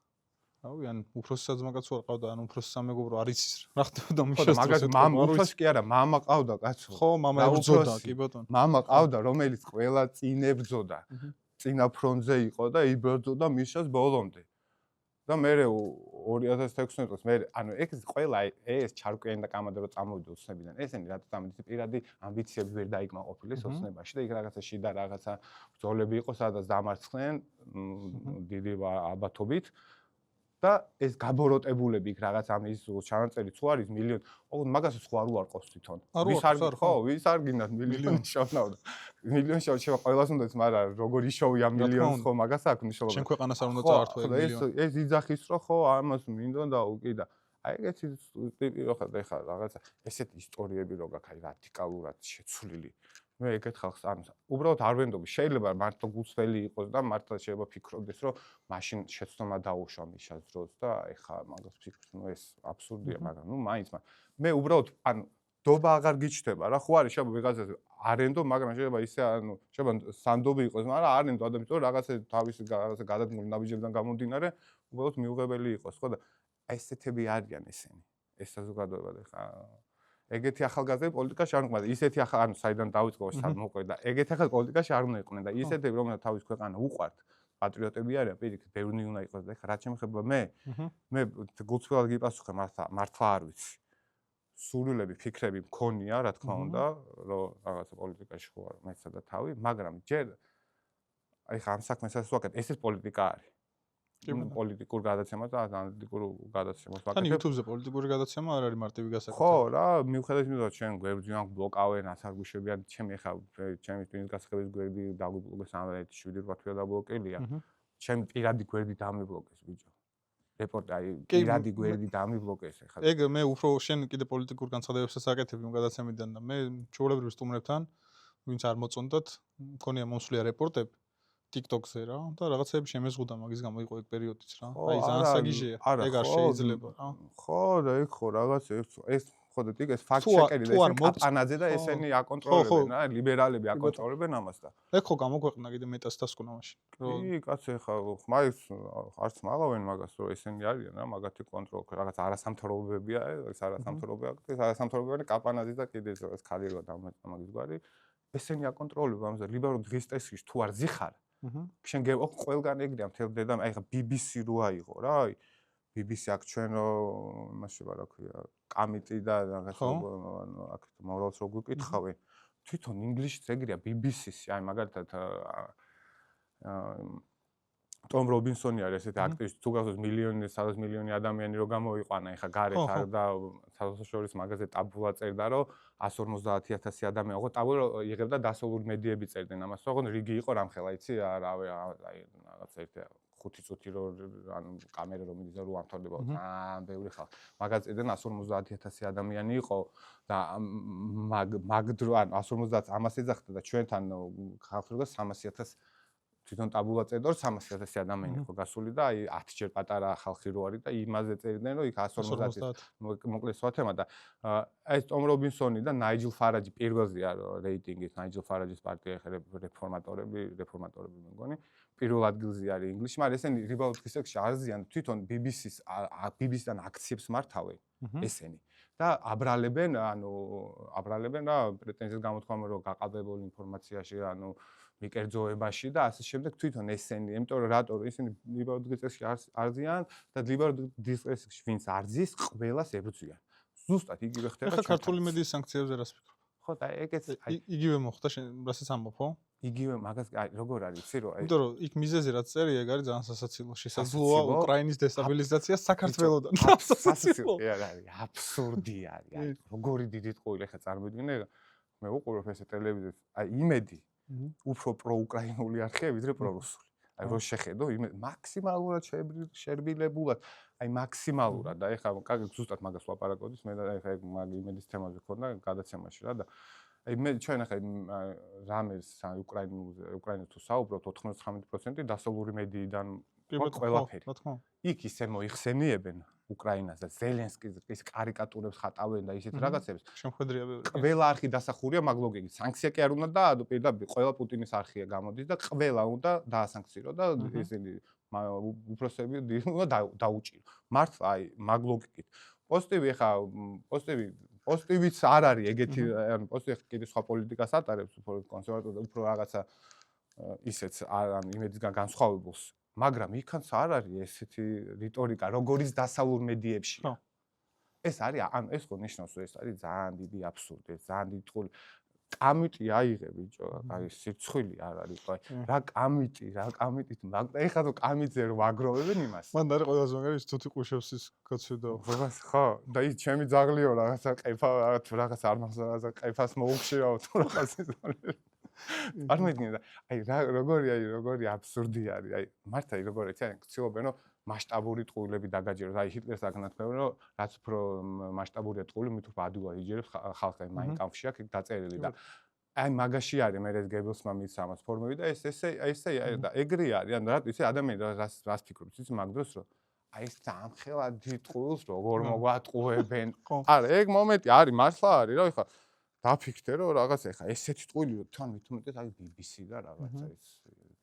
რავი ან უფროსი საძმაკაც ვარ ყავდა ან უფროსი სამეგობრო არ იცის რა ხდება მიშას მაგას მამა უფროსი კი არა მამა ყავდა კაცო. ხო მამა ებრძოდა კი ბატონო. მამა ყავდა რომელიც ყველა წინ ებრძოდა. წინა ფრონტზე იყო და იბრძოდა მიშას ბოლომდე. და მე 2016 წელს მე ანუ ეს ყველა ეს ჩარკვიანი და კამადა რო წამოვიდა ოცნებიდან ესენი რატო წამოდი პირადი ამბიციები ვერ დაიკმაყოფილეს ოცნებაში და იქ რაღაცა შიდა რაღაცა ბრძოლები იყო სადაც დამარცხდნენ დიდი ალბათობით და ეს გაბოროტებულები იქ რაღაც ამის ჩანაწერი თუ არის მილიონი ოღონდ მაგას სხვა რო არ ყავს თვითონ ვის არ ხო ვის არ გინდათ მილიონი შავნავდა მილიონი შეიძლება ყველას უნდათ მაგრამ როგორი შოვია მილიონს ხო მაგას აქვს მნიშვნელობა შენ ქვეყანას არ უნდა წაართვა მილიონი ეს იძახის რო ხო ამას მინდონ და უკი და აი ეგეთი ტიპი რო ხარ რაღაცა ესეთი ისტორიები რო გაქვს აი რადიკალურად შეცვლილი მე ეგეთ ხალხს ანუ უბრალოდ არ ვენდობი შეიძლება მართლა გუცველი იყოს და მართლა შეიძლება ფიქრობდეს რომ მაშინ შეცდომა დაუშვა მიშას დროს და ეხა მაგას ფიქრობ ნუ ეს აბსურდია მაგრამ ნუ მაინც მე უბრალოდ ანუ დობა აღარ გიჩნდება რა ხო არის შეიძლება ვიღაცას არენდო მაგრამ შეიძლება ისე ანუ შეიძლება სანდობი იყოს მაგრამ არენდო ადამიანს რომ რაღაცა თავისი რაღაცა გადადგმული ნაბიჯებიდან გამომდინარე უბრალოდ მიუღებელი იყოს ხო და აი ესეთები არიან ესენი ეს საზოგადოება და ხა ეგეთი ახალგაზრდები პოლიტიკაში არ მოყვება. ისეთი ანუ საიდან დაიწყო სად მოყვე და ეგეთი ახალ პოლიტიკაში არ უნდა იყვნენ და ისეთები რომელთა თავის ქვეყანა უყვართ პატრიოტები არიან, პირიქით, ბევრი უნდა იყოს და ხა რაც შემეხება მე გულწრფელად გიპასუხე მართლა არ ვიცი. სურვილები, ფიქრები მქონია, რა თქმა უნდა, რომ რაღაცა პოლიტიკაში ხوار მეცა და თავი, მაგრამ ჯერ აი ხა ამ საქმესაც ვაკეთებ, ეს პოლიტიკა არის. პოლიტიკურ გადაცემას და ანალიტიკურ გადაცემას ვაკეთებ. თან YouTube-ზე პოლიტიკური გადაცემა არ არის მარტივი გასაკეთებელი. ხო, რა, მიუხედავად იმისა, რომ ჩვენ გვერდზე მაგ ბლოკავენ, ასარგუშებიან, ჩემი ხა ჩემი ტვინის გასახების გვერდი დაგვიბლოკეს ამერეთი 7-8 თვია დაბლოკელია. ჩემი პირადი გვერდი დამიბლოკეს ბიჭო. რეპორტაჟი პირადი გვერდი დამიბლოკეს ხა. ეგ მე უფრო შენ კიდე პოლიტიკურ განცხადებებსაც აკეთებ იმ გადაცემიდან და მე ჩვეულებრივ სტუმრებთან ვინც არ მოწონდათ, მქონია მომსვლია რეპორტები TikTok-ზე რა და რაღაცები შემეზღუდა მაგის გამო იყო ეგ პერიოდიც რა. აი ძალიან საგიჟეა. ეგ არ შეიძლება რა. ხო და ეგ ხო რაღაც ეს ხო და TikTok ეს ფაქტ შეკერი და ეს კაპანაძე და ესენი აკონტროლებენ რა, ლიბერალები აკონტროლებენ ამას და. ეგ ხო გამოგვეყნა კიდე მეტას დასკვნა მაშინ. კი, კაცი ხა მაინც არც მალავენ მაგას რომ ესენი არიან რა, მაგათი კონტროლ რაღაც არასამთავრობოებია, ეს არასამთავრობოა, ეს არასამთავრობოებია კაპანაძე და კიდე ეს ქალიერვა დამეწყა მაგის გვარი. ესენი აკონტროლებენ ამას და ლიბერალურ დღის წესრიგში თუ არ ზიხარ შენ გეო ყველგან ეგრეა მთელ დედამ აი ხა BBC რო აიღო რა აი BBC აქ ჩვენო იმაში რა ქვია კამიტი და რაღაცა ანუ აქ მორალს რო გვიკითხავენ თვითონ ინგლისშიც ეგრეა BBC-ში აი მაგალითად ტომ რობინსონი არის ესეთი აქტივისტი თუ გახსოვს სადაც მილიონი ადამიანი რო გამოიყვანა ეხა გარეთ არ და საერთაშორისო მაღაზია ტაბულა წერდა რომ 150,000 ადამიანი ხო ტაბულა იღებდა დასავლური მედიები წერდნენ ამას ხო რიგი იყო რამხელა იცი არავე აი რაღაც ერთი 5 წუთი რო ანუ კამერა რომ მიდის და რო ამთავრდება ბევრი ხალხი მაგას წერდნენ 150,000 ადამიანი იყო და მაგ დრო ანუ 150 ამას ეძახდა და ჩვენთან ხალხი რო 300,000 თვითონ ტაბულა წერდა რომ 300,000 ადამიანი იყო გასული და აი 10 ჯერ პატარა ხალხი რო არის და იმაზე წერდნენ რომ იქ 150 მოკლეს სვათემა და ეს ტომ რობინსონი და ნაიჯელ ფარაჯი პირველზეა რეიტინგით ნაიჯელ ფარაჯის პარტია რეფორმატორები მე მგონი პირველ ადგილზე არის ინგლისში მაგრამ ესენი ლიბერალურ დღისებში არზიან თვითონ BBC-დან აქციებს მართავენ ესენი და აბრალებენ რა პრეტენზიას გამოთქვამენ რომ გაყალბებული ინფორმაციაში ანუ მიკერძოებაში და ასე შემდეგ თვითონ ესენი, იმიტომ რომ რატო ისინი ლიბერალურ დღისებში არზიან და ლიბერალურ დღისებში ვინც არზის, ყველას ებრძვიან. ზუსტად იგივე ხდება. ახლა ქართული მედიის სანქციებზე რას ვფიქრობ? ხო და ეგეც იგივე მოხდა შენ რასაც ამბობ, ხო? იგივე მაგას როგორ არის, იცი რომ იმიტომ რომ იქ მიზეზი რაც წერია, ეგ არის ძალიან სასაცილო. შესაძლოა უკრაინის დესტაბილიზაცია საქართველოსთან. სასაცილო არის, აბსურდი არის. როგორი დიდი ტყუილი ხა წარმოიდგინე მე უყურებ ესე ტელევიზიას, აი იმედი უფრო პროუკრაინული არხია ვიდრე პრორუსული. აი რო შეხედო მაქსიმალურად შერბილებულად, აი მაქსიმალურად და ეხლა კარგი ზუსტად მაგას ვლაპარაკობთ, მე და ეხლა მაგ იმედის თემაზე ხონდა გადაცემაში რა და აი მე ჩვენ ახლა რამეს უკრაინას თუ საუბრობთ 99% დასავლური მედიიდან ყველაფერი. იქ ისე მოიხსენიებენ უკრაინას და ზელენსკის ის კარიკატურებს ხატავენ და ისეთ რაღაცებს. შემხედრია ბევრი. ყველა არხი დასახურია მაგ ლოგიკით. სანქცია კი არ უნდა დაადო პირდაპირ, ყველა პუტინის არხია გამოდის და ყველა უნდა დაასანქცირო და ისინი უпроსები უნდა დაუჭირო. მართლა აი მაგ ლოგიკით. პოზიტივიც არ არის ეგეთი ანუ პოზიტივი კიდე სხვა პოლიტიკას ატარებს უფრო კონსერვატორი და უფრო რაღაცა ისეც ან იმედისგან განსხვავებულს. მაგრამ იქაც არ არის ესეთი რიტორიკა, როგორიც დასავლურ მედიებშია. ეს არის, ანუ ეს ხო ნიშნავს, რომ ეს არის ძალიან დიდი აბსურდი, ძალიან დიდი ტყუილი. კამიტი აიღე ბიჭო, აი სირცხვილი არ არის, ხო? რა კამიტით, მაგრამ ეხლა თუ კამიტზე რომ აგროვებენ იმას. მან არის ყველაზე მაგარი თუთი ყუშევსის გაცვედა. ხო, და ის ჩემი ძაღლიო რაღაცა ყეფა, რაღაც არ მახსოვს, რაღაცა ყეფას მოუხშირავ თუ რაღაც ისე. წარმოიდგინე და აი როგორი აბსურდი არის აი მართლა როგორ ეცი აი ცდილობენ რომ მასშტაბური ტყუილები დაგაჯეროს აი ჰიტლერს აგნათქვენ რომ რაც უფრო მასშტაბურია ტყუილი მით უფრო ადვილად იჯერებს ხალხს აი მაინ კამფში აქ დაწერილი და აი მაგაში არის მე ეს გებელსმა მის ამას ფორმები და ესე და ეგრე არის ანუ რა ისე ადამიანი რას ფიქრობს იცი მაგ დროს რომ აი ეს ამხელადი ტყუილს როგორ მოგვატყუებენ არა ეგ მომენტი არის მართლა არის რა ხა დაფიქრე რომ რაღაც ეხა ესეთი ტყუილი თან მithumetes აი BBC და რაღაცა ის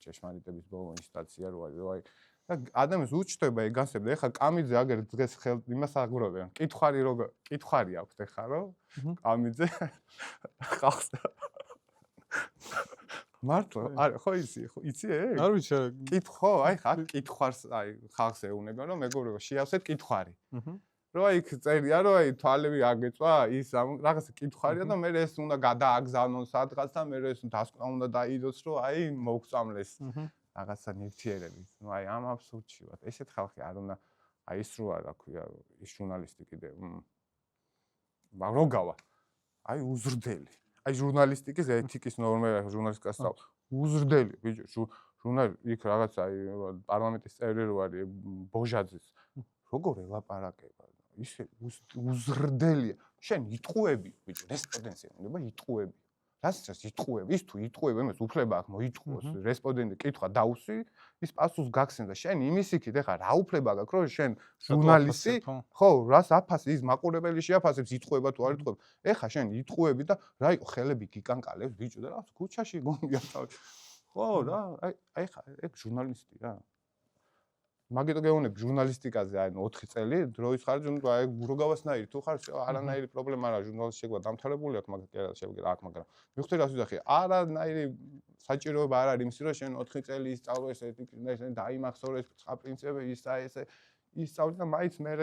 ჭეშმარიტების ბოლო ინსტანცია რო არის აი და ადამიანს უჩნდება ეგ განსხვავება. ეხლა კამიძე აგერ დღეს ხელ იმას აგროვებენ. კითხარი აქვს ეხლა რომ კამიძე ხალხს მართლა არა ხო იცი ეგ? არ ვიცი რა. კითხო, აი ხა კითხვარს აი ხალხს ეუბნება რომ მეგობრებო შეავსეთ კითხვარი. რომ აი იქ წერია რომ აი თვალები აგეწვა ის რაღაცა კითხარია და მე ეს უნდა გადააგზავნონ სადღაც და მე ეს დასკვნა უნდა დაიდოს რომ აი მოგწამლეს რაღაცა ნივთიერები. ნუ აი ამ აბსურდში ვარ. ესეთ ხალხი არ უნდა აი ის რო არა ქვია ის ჟურნალისტი კიდე რო გავა. აი უზრდელი. აი ჟურნალისტიკის ეთიკის ნორმები ჟურნალისტიკას სწავლ. უზრდელი ბიჭო ჟურნალი იქ რაღაცა აი პარლამენტის წევრი რო არის ბოჟაძის როგორ ელაპარაკება ისე უზრდელია შენ იტყუები ბიჭო რესპონდენცია უნდა იტყუები რასაც იტყუები ის თუ იტყუები იმას უფლება აქვს მოიტყუოს რესპონდენტი კითხვა დაუსვი ის პასუხს გაგცემს და შენ იმის იქით ეხა რა უფლება გაქვს რომ შენ ჟურნალისტი ხო რას აფასი ის მაყურებელი შეაფასებს იტყუება თუ არ იტყუება ეხა შენ იტყუები და რა იყო ხელები გიკანკალებს ბიჭო და რა ქუჩაში გონია ხო რა აი ხა ეგ ჟურნალისტი რა მაგიტო გეუბნები ჟურნალისტიკაზე აი 4 წელი დროის ხარჯი ნუ აი გუროგავასნაირი თუ ხარ არანაირი პრობლემა არა ჟურნალისტი შეგვა დამთავრებული აქვს მაგრამ შევიგე აქ მაგრამ მივხვდი რას ვიზახი არანაირი საჭიროება არ არის იმის რომ შენ 4 წელი ისწავლო ეს დაიმახსოვრე ეს ცხა პრინციპები ისა ესე ისწავლე და მაინც მე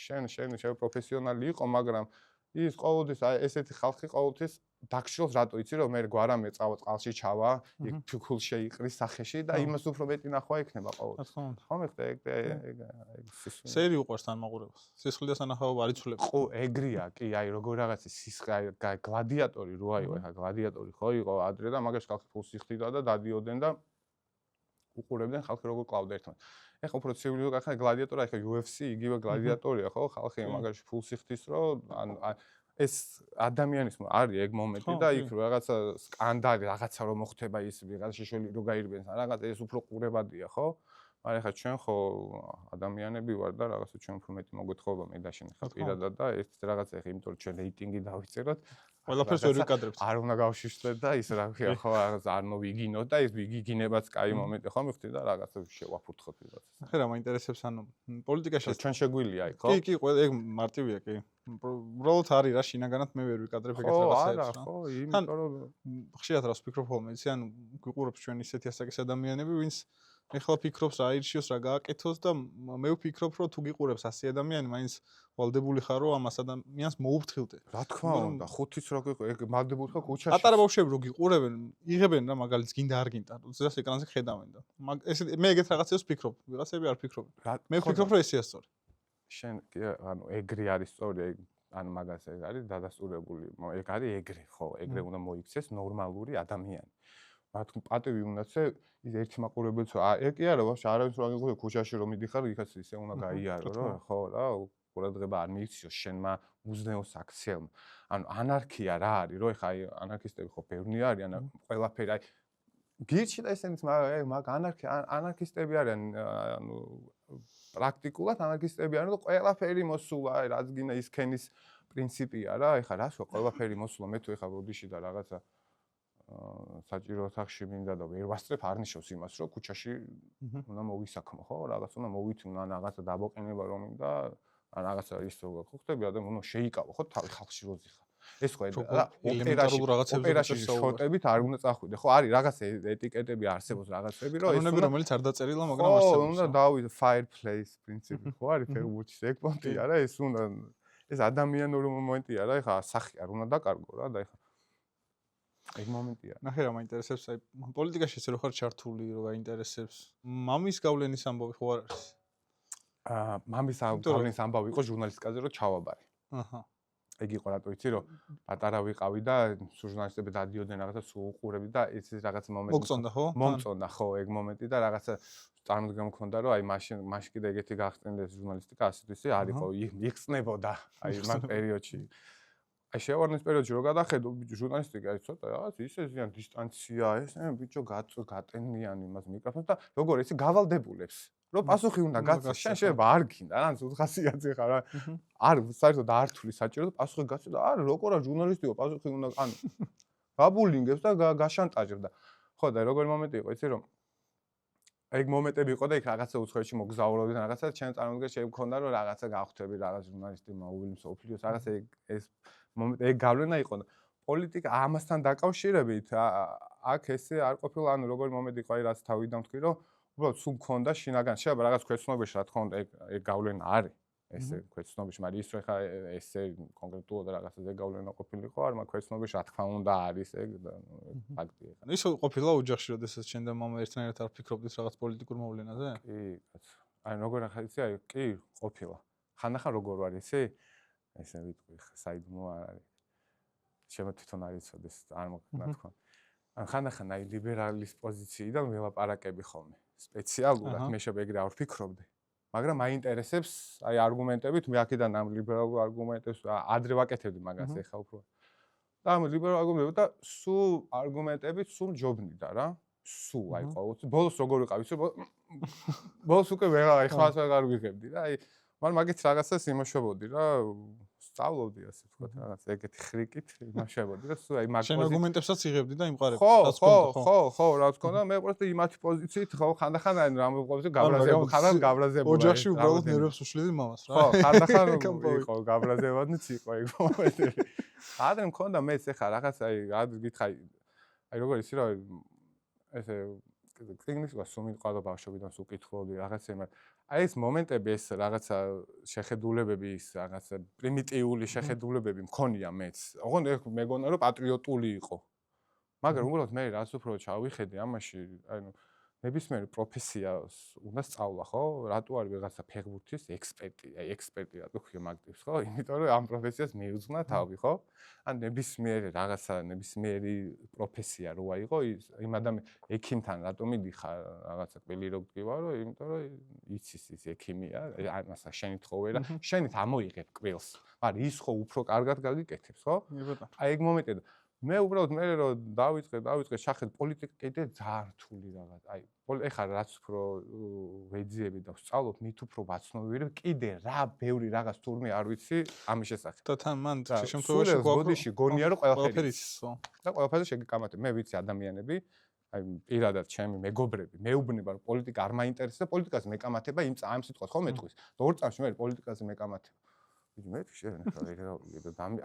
შენ პროფესიონალი იყო მაგრამ ის ყოველთვის აი ესეთი ხალხი ყოველთვის დაგშილს რატო იცი რომ მე გვარამე წავა წყალში ჩავა იქ ფიქულ შეიყრის სახეში და იმას უფრო მეტი ნახვა იქნება ყოველთვის ხო მიხდე ეგ სერი უყვარს თან მაყურებელს სისხლი და სანახაობა არ იცვლება ხო ეგრია კი აი როგორ რაღაცა სისხლი გლადიატორი რო აიო ეხა გლადიატორი ხო იყო ადრე და მაგას ხალხი ფულს იხდიდა და დადიოდნენ და უყურებდნენ ხალხი როგორ კლავდა ერთმანეთს ეხა უფრო ცივილიზებული ხა გლადიატორი ეხა UFC იგივე გლადიატორია ხო ხალხი მაგაში ფულს იხდის რომ ანუ ეს ადამიანის არის ეგ მომენტი და იქ რაღაცა სკანდალი რაღაცა რომ მოხდება ის ვიღაცა შეშელი რო გაირბენს რაღაცა ეს უფრო ყურებადია ხო მაგრამ ეხა ჩვენ ხო ადამიანები ვარ და რაღაცა ჩვენ უფრო მეტი მოგვეთხოვება მე და შენ ხა პირადად და ეს რაღაცა ეხა იმიტომ რომ ჩვენ რეიტინგი დავიწეროთ ყველაფერს ვერ ვიკადრებთ არ უნდა გავშიშვლეთ და ის რა ქვია ხო რაღაც არ მოვიგინოთ და ეს ვიგიგინებაც კაი მომენტი ხო მივხვდი და რაღაცა შევაფურთხოთ ვიღაცას ხე რა მაინტერესებს ანუ პოლიტიკაში ჩვენ შეგვილია იქ ხო კი ეგ მარტივია კი უბრალოდ არის რა შინაგანად მე ვერ ვიკადრებ ეგეთ რაღაცებს რა ხო იმიტომ რომ ხშირად რას ვფიქრობ ხოლმე იცი ანუ გვიყურებს ჩვენ ისეთი ასაკის ადამიანები ვინც ეხლა ფიქრობს რა ირჩიოს რა გააკეთოს და მე ვფიქრობ რომ თუ გიყურებს 100 ადამიანი მაინც ვალდებული ხარ რომ ამას ადამიანს მოუფრთხილდე რა თქმა უნდა ხუთიც რო გიყო ეგ მალდებული ხარ ქუჩაში პატარა ბავშვები რო გიყურებენ იღებენ რა მაგალითს გინდა არ გინდა ზეს ეკრანზე ხედავენ და ესე მე ეგეთ რაღაცებს ვფიქრობ ვიღაცები არ ფიქრობენ მე ვფიქრობ რომ ესეა სწორი შენ ანუ ეგრე არის სწორი ანუ მაგას ეგ არის დადასტურებული ეგ არის ეგრე ხო ეგრე უნდა მოიქცეს ნორმალური ადამიანი მათ პატივი უნდაცა ის ერთი მაყურებელს ეგ კი არა ვაფშე არავის რო აგიღო ქუჩაში რომ მიდიხარ იქაც ისე უნდა გაიარო რა ხო რა ყურადღება არ მიიქციოს შენმა უზნეოს აქციელმა ანუ ანარქია რა არის რო ეხა აი ანარქისტები ხო ბევრი არიან ყველაფერი აი გიჩი და ესენიც მაგ ანარქისტები არიან ანუ პრაქტიკულად ანარქისტები არიან და ყველაფერი მოსულა რაც გინდა ის ქენის პრინციპია რა ეხა რასო ყველაფერი მოსულა მე თუ ეხა ბოდიში და რაღაცა საჭირო ოთახში მინდა და ვერ ვასწრებ არ ნიშნავს იმას რომ ქუჩაში უნდა მოვისაქმო ხო რაღაც უნდა მოვითუნო ან რაღაცა დაბოყინება რომ მინდა ან რაღაცა ის რო ხდება და უნდა შეიკავო ხო თავი ხალხში როზიხა ეს ხო ოპერაში შოტებით არ უნდა წახვიდე ხო არის რაღაცა ეტიკეტები არსებობს რაღაცები რომ ეს რომელიც არ დაწერილა მაგრამ არსებობს ხო უნდა დავიდე fireplace პრინციპი ხო არის ფეგურჩის ეგ პონტია რა ეს უნდა ეს ადამიანური მომენტია რა ეხა სახი არ უნდა დაკარგო რა და ეხა ეგ მომენტია. ნახე რა მაინტერესებს, აი პოლიტიკაში ესე რო ხარ ჩართული, რო გაინტერესებს. მამის გავლენის ამბავი ხო არ არის? მამის გავლენის ამბავი იყო ჟურნალისტიკაზე რო ჩავაბარე. აჰა. ეგ იყო რატო იცი რომ პატარა ვიყავი და ჟურნალისტები დადიოდნენ რაღაცა სულ უყურები და ეს რაღაც მომენტი მოგწონდა ხო? მომწონდა ხო ეგ მომენტი და რაღაცა წარმოდგენა მქონდა რომ აი მაშინ კიდე ეგეთი გახსნილდეს ჟურნალისტიკა ასეთ ისე არ იყო იხსნებოდა აი მაგ პერიოდში. აი შევარდნის პერიოდში რო გადახედო ჟურნალისტიკა აი ცოტა რაღაც ისე ზიან დისტანცია ეს ბიჭო გატენიან იმას მიკროფონს და როგორ იცი გავალდებულებს რომ პასუხი უნდა გაცე შენ შეიძლება არ გინდა რა 400-ზე ხარ რა არ საერთოდ არ თulis საჭირო და პასუხი გაცე და არა როგორა ჟურნალისტიო პასუხი უნდა ანუ გაბულინგებს და გაშანტაჟებს და ხო და როგორი მომენტი იყო იცი რომ ეგ მომენტები იყო და იქ რაღაცა უცხოეთში მოგზაურობდი და რაღაცა ჩემ წარმოგიდგენთ შემქონდა რომ რაღაცა გავხვდები რაღაც ჟურნალისტი მოუვილი მსოფლიოს რაღაცა ეს მომენტი ეგ გავლენა იყო და პოლიტიკა ამასთან დაკავშირებით აქ ესე არ ყოფილა ანუ როგორი მომენტი იყო აი რაც თავიდან თქვი რომ უბრალოდ სულ მქონდა შინაგან შეიძლება რაღაც ქვეცნობებში რა თქმა უნდა ეგ გავლენა არის ესე ქვეცნობებში მაგრამ ის რომ ხა ესე კონკრეტულად რაღაცაზე გავლენა ყოფილიყო არ მაგრამ ქვეცნობებში რა თქმა უნდა არის ეგ ფაქტია ანუ ის ყოფილა ოჯახში როდესაც შენ და მამა ერთნაირად არ ფიქრობდით რაღაც პოლიტიკურ მოვლენაზე? კი კაცო აი როგორ ახლა იცი აი კი ყოფილა ხანდახან როგორ ვარ ისი ესე ვიტყვი საიდუმლო არ არის შემო თვითონ არ იცოდეს არ მოგნა თქვა ან ხანდახან აი ლიბერალის პოზიციიდან ველაპარაკები ხოლმე სპეციალურად მე შეიძლება ეგრე არ ვფიქრობდი მაგრამ მაინტერესებს აი არგუმენტებით მე აქედან ამ ლიბერალურ არგუმენტებს ადრე ვაკეთებდი მაგას ეხა უფრო და ამ ლიბერალურ არგუმენტებს და სულ არგუმენტებით სულ ჯობნიდა რა სულ აი ყოველთვის ბოლოს როგორ ვიყავ იცი ბოლოს უკვე აი ხალხს აღარ ვიღებდი რა აი მაგრამ მაგით რაღაცას იმოშობოდი რა სწავლობდი ასე ვთქვათ რაღაც ეგეთი ხრიკით იმოშობოდი რა სულ აი მაგ შენ არგუმენტებსაც იღებდი და იმყარებდი ხო რა თქონდა მე უბრალოდ იმათი პოზიციით ხო ხანდახან აი რამ ვიყვებდი გაბრაზებული ოჯახში უბრალოდ ნერვებს უშლიდი მამას რა ხო ხანდახან იყო გაბრაზებადნიც იყო ეგ მომენტები ადრე მქონდა მეც ეხა რაღაც აი ადრე გითხარი აი როგორ ისი რა ესე კრიგნის გასული ყველა ბავშვობიდან სულ კითხულობდი რაღაცა მაგრამ აი ეს მომენტები ეს რაღაცა შეხედულებები ის რაღაცა პრიმიტიული შეხედულებები მქონია მეც. ოღონდ მეგონა რომ პატრიოტული იყო. მაგრამ უბრალოდ მე რაც უფრო ჩავიხედე ამაში, ანუ ნებისმიერ პროფესიას უნდა სწავლა, ხო? რატო არის ვიღაცა ფეხბურთის ექსპერტი, აი ექსპერტი რატო ხია მაგდებს, ხო? იმიტომ რომ ამ პროფესიას მიუძღვნა თავი, ხო? ან ნებისმიერი რაღაცა, ნებისმიერი პროფესია როა იყო, იმ ადამიან ექიმთან რატო მიდიხარ რაღაცა ყველი რო გტკივა, რომ იმიტომ რომ იცის ის ექიმია, ამასა შენი თხოვე და შენით ამოიღებ კვილს. მაგრამ ის ხო უფრო კარგად გაგიკეთებს, ხო? აი ეგ მომენტია და მე უბრალოდ მე რომ დავიწყე შახეთ პოლიტიკა კიდე ძალიან რთული რაღაც. აი ეხლა რაც უფრო ვეძიები და ვსწავლობ, მით უფრო ვაცნობიერებ კიდე რა ბევრი რაღაც თურმე არ ვიცი ამის შესახებ. და თან მან შემთხვევაში გოდიში გონია რომ ყველაფერი იცის. და ყველაფერზე შეგეკამათებ. მე ვიცი ადამიანები, აი პირადად ჩემი მეგობრები, მეუბნება რომ პოლიტიკა არ მაინტერესებს, პოლიტიკაზე მეკამათება იმ სიტყვას ხო მეტყვის. და ორ წამში მე პოლიტიკაზე მეკამათება. მე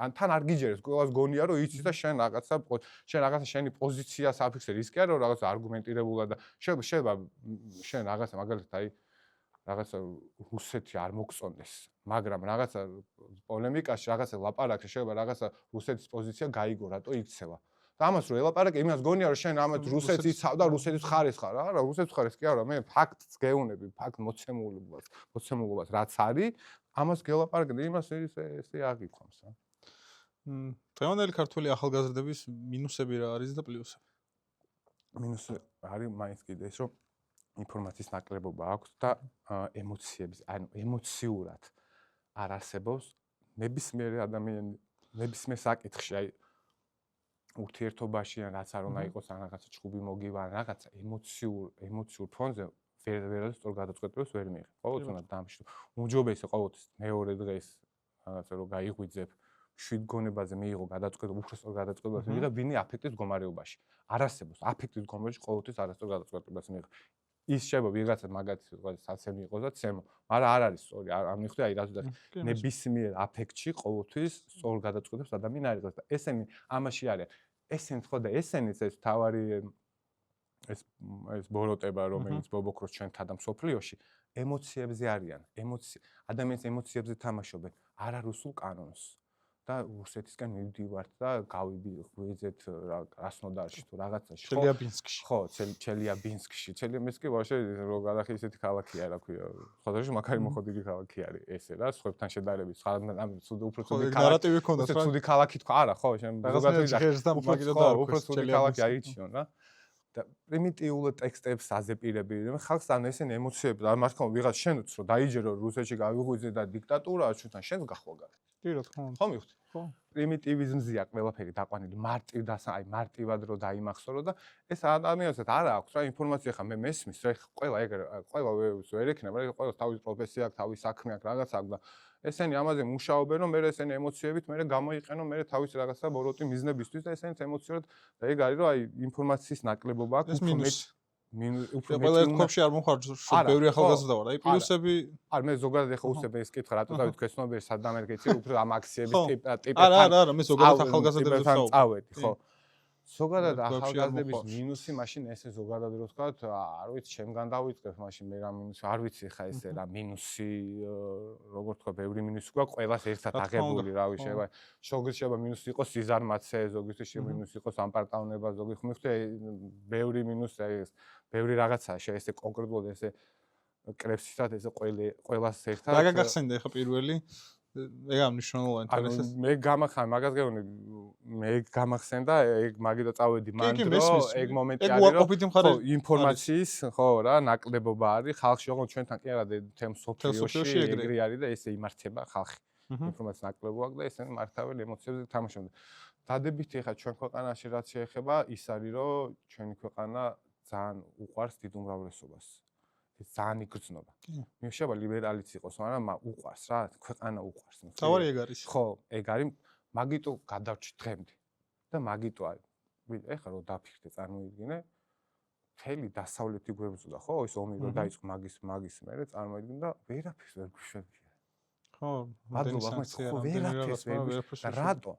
ან თან არ გიჯერებს ყველას გონია რომ იცის და შენ რაღაცა შენი პოზიციას აფიქსე რისკია რომ რაღაცა არგუმენტირებულად და შეიძლება შენ რაღაცა მაგალითად აი რაღაცა რუსეთი არ მოგწონდეს მაგრამ რაღაცა პოლემიკაში რაღაცა ლაპარაკში შეიძლება რაღაცა რუსეთის პოზიცია გაიგო რატო იქცევა და ამას რო ელაპარაკე იმას გონია რომ შენ ამათ რუსეთის იცავ და რუსეთის ხარეს ხარ არა რუსეთის ხარეს კი არა მე ფაქტს გეუნები ფაქტ მოცემულობას რაც არის ამას გელაპარაკე იმას ესე აღიქვამს რა. დღევანდელი ქართული ახალგაზრდების მინუსები რა არის და პლუსები? მინუსი არის მაინც კიდე ეს რომ ინფორმაციის ნაკლებობა აქვს და ემოციების ანუ ემოციურად არ არსებობს ნებისმიერ ადამიანი ნებისმიერ საკითხში აი ურთიერთობაში ან რაც არ უნდა იყოს ან რაღაცა ჭუბი მოგივა ან რაღაცა ემოციურ ფონზე ვერა სწორ გადაწყვეტილებას ვერ მიიღებ. ყოველთვის უნდა დამშრო. უმჯობესია ყოველთვის მეორე დღეს რაღაცა რომ გაიღვიძებ, შვიდ გონებაზე მიიღო გადაწყვეტილება, უფრო სწორ გადაწყვეტილებას მიიღებ, ვინმე აფექტის მდგომარეობაში. არ არსებობს აფექტის მდგომარეობაში ყოველთვის არასწორ გადაწყვეტილებას მიიღებ. ის შეიძლება ვიღაცა მაგათი საცემი იყოს და ცემო, მაგრამ არ არის სწორი. არ მიხვდი აი რაც ვთქვი, ნებისმიერ აფექტში ყოველთვის სწორ გადაწყვეტილებას ადამიანი არ იღებს და ესენი ამაში არის. ესენი ხო და ესენიც ეს თავარი ეს ბოროტება რომელიც ბობოქროს ჩვენთან და მსოფლიოში ემოციებზე არიან ადამიანის ემოციებზე თამაშობენ არა რუსულ კანონს და რუსეთისკენ მივდივართ და გავიღვიძეთ კრასნოდარში თუ რაღაცაში ჩელიაბინსკში ხო ჩელიაბინსკში ჩელიაბინსკი ვაშე რო გადახი ისეთი ქალაქია რა ქვია ხოდაში მაგარი მოხდილი ქალაქი არის ესე რა სხვებთან შედარებით სხვა უფრო ცუდი ნარატივი ქონდას რა ცუდი ქალაქი თქვა არა ხო შენ უფრო ცუდი ქალაქი აიჩიონ რა და პრიმიტიულ ტექსტებს აზეპირები მე ხალხს ან ესენ ემოციები და მართლა ვიღაც შენც რომ დაიჯერო რუსეთში გავიღვიძე და დიქტატურაა ჩვენთან შენს გახლავგარ კი რა თქმა უნდა ხო მივხვდი ხო პრიმიტივიზმზია ყველაფერი დაყვანილი მარტივად რო დაიმახსოვრო და ეს ადამიანსაც არ აქვს რა ინფორმაცია ხა მე მესმის რა ყველა ვერ ექნება რა ყველა თავის პროფესია აქვს თავის საქმე აქვს რაღაც აქვს და ესენი ამაზე მუშაობენ რომ მე ესენი ემოციებით მე გამოიყენო მე თავის რაღაცა ბოროტი მიზნებისთვის და ესენიც ემოციურად და ეგ არის რომ აი ინფორმაციის ნაკლებობა აქვს ეს მინუსი უფრო ყველა ერთ ხობში არ მომხარჯოს ბევრი ახალგაზრდა ვარ. აი პლუსები არ მე ზოგადად ეხა უსწრებ ეს კითხვა რატო დავით ქეცნობიერ სადამერგეცი უფრო ამ აქციების ტიპებთან არა მე ზოგადად ახალგაზრდებზე ვსაუბრობ წავედი ხო ზოგადად გვერდებში არ ახალგაზრდების მოხვალ. მინუსი მაშინ ესე ზოგადად რო ვთქვათ არ ვიცი ჩემგან დავიწყებ მაშინ მე რა მინუსი არ ვიცი ხა ესე რა მინუსი როგორ თქვა ბევრი მინუსი გვაქვს ყველას ერთად რა თქმა უნდა, აღებული რავი ხო. შეიძლება შოგის შეიძლება მინუსი იყოს სიზარმაცე ზოგისთვის მინუსი იყოს ამპარტავნება ზოგი ხმიხთე ბევრი მინუსი აი ეს ბევრი რაღაცაა ესე კონკრეტულად ესე კრებსისად ესე ყველას ერთად რა გაგახსენდა ეხა პირველი ეგ ამნიშნულოვანი თორესეს მე გამახან მაგას გეუბნები მე გამახსენდა ეგ მაგიტო წავედი მან კი, დრო მესმის. ეგ მომენტი ეგ არის რომ უარყოფითი მხარე ხო ინფორმაციის ხო რა ნაკლებობა არის ხალხში ოღონდ ჩვენთან კი არა თემ სოფლიოში სოფლიოში ეგრე. ეგრე არის და ესე იმართება ხალხი აჰა. ინფორმაციის ნაკლებობა აქვს და ესენი მართავენ ემოციებზე თამაშობენ დადებითი ხა ჩვენ ქვეყანაში რაც შეეხება ის არის რომ ჩვენი ქვეყანა ძალიან უყვარს დიდ უმრავლესობას ეს ძალიან იგრძნობა. მე შეიძლება ლიბერალიც იყოს, მაგრამ უყვარს რა, ქვეყანა უყვარს. თავარი ეგ არის. ხო, ეგ არის, მაგიტო გადავჭი დღემდე. და მაგიტო არის. ეხლა რო დაფიქრდე, წარმოიდგინე, მთელი დასავლეთი გვებზოდა, ხო, ის ომი რო დაიწყო მაგის მერე წარმოიდგინე და ვერაფერს ვერ გვშვებია. ხო, მადლობა, ხო, ვერაფერს ვერ გვშვებია. რატო?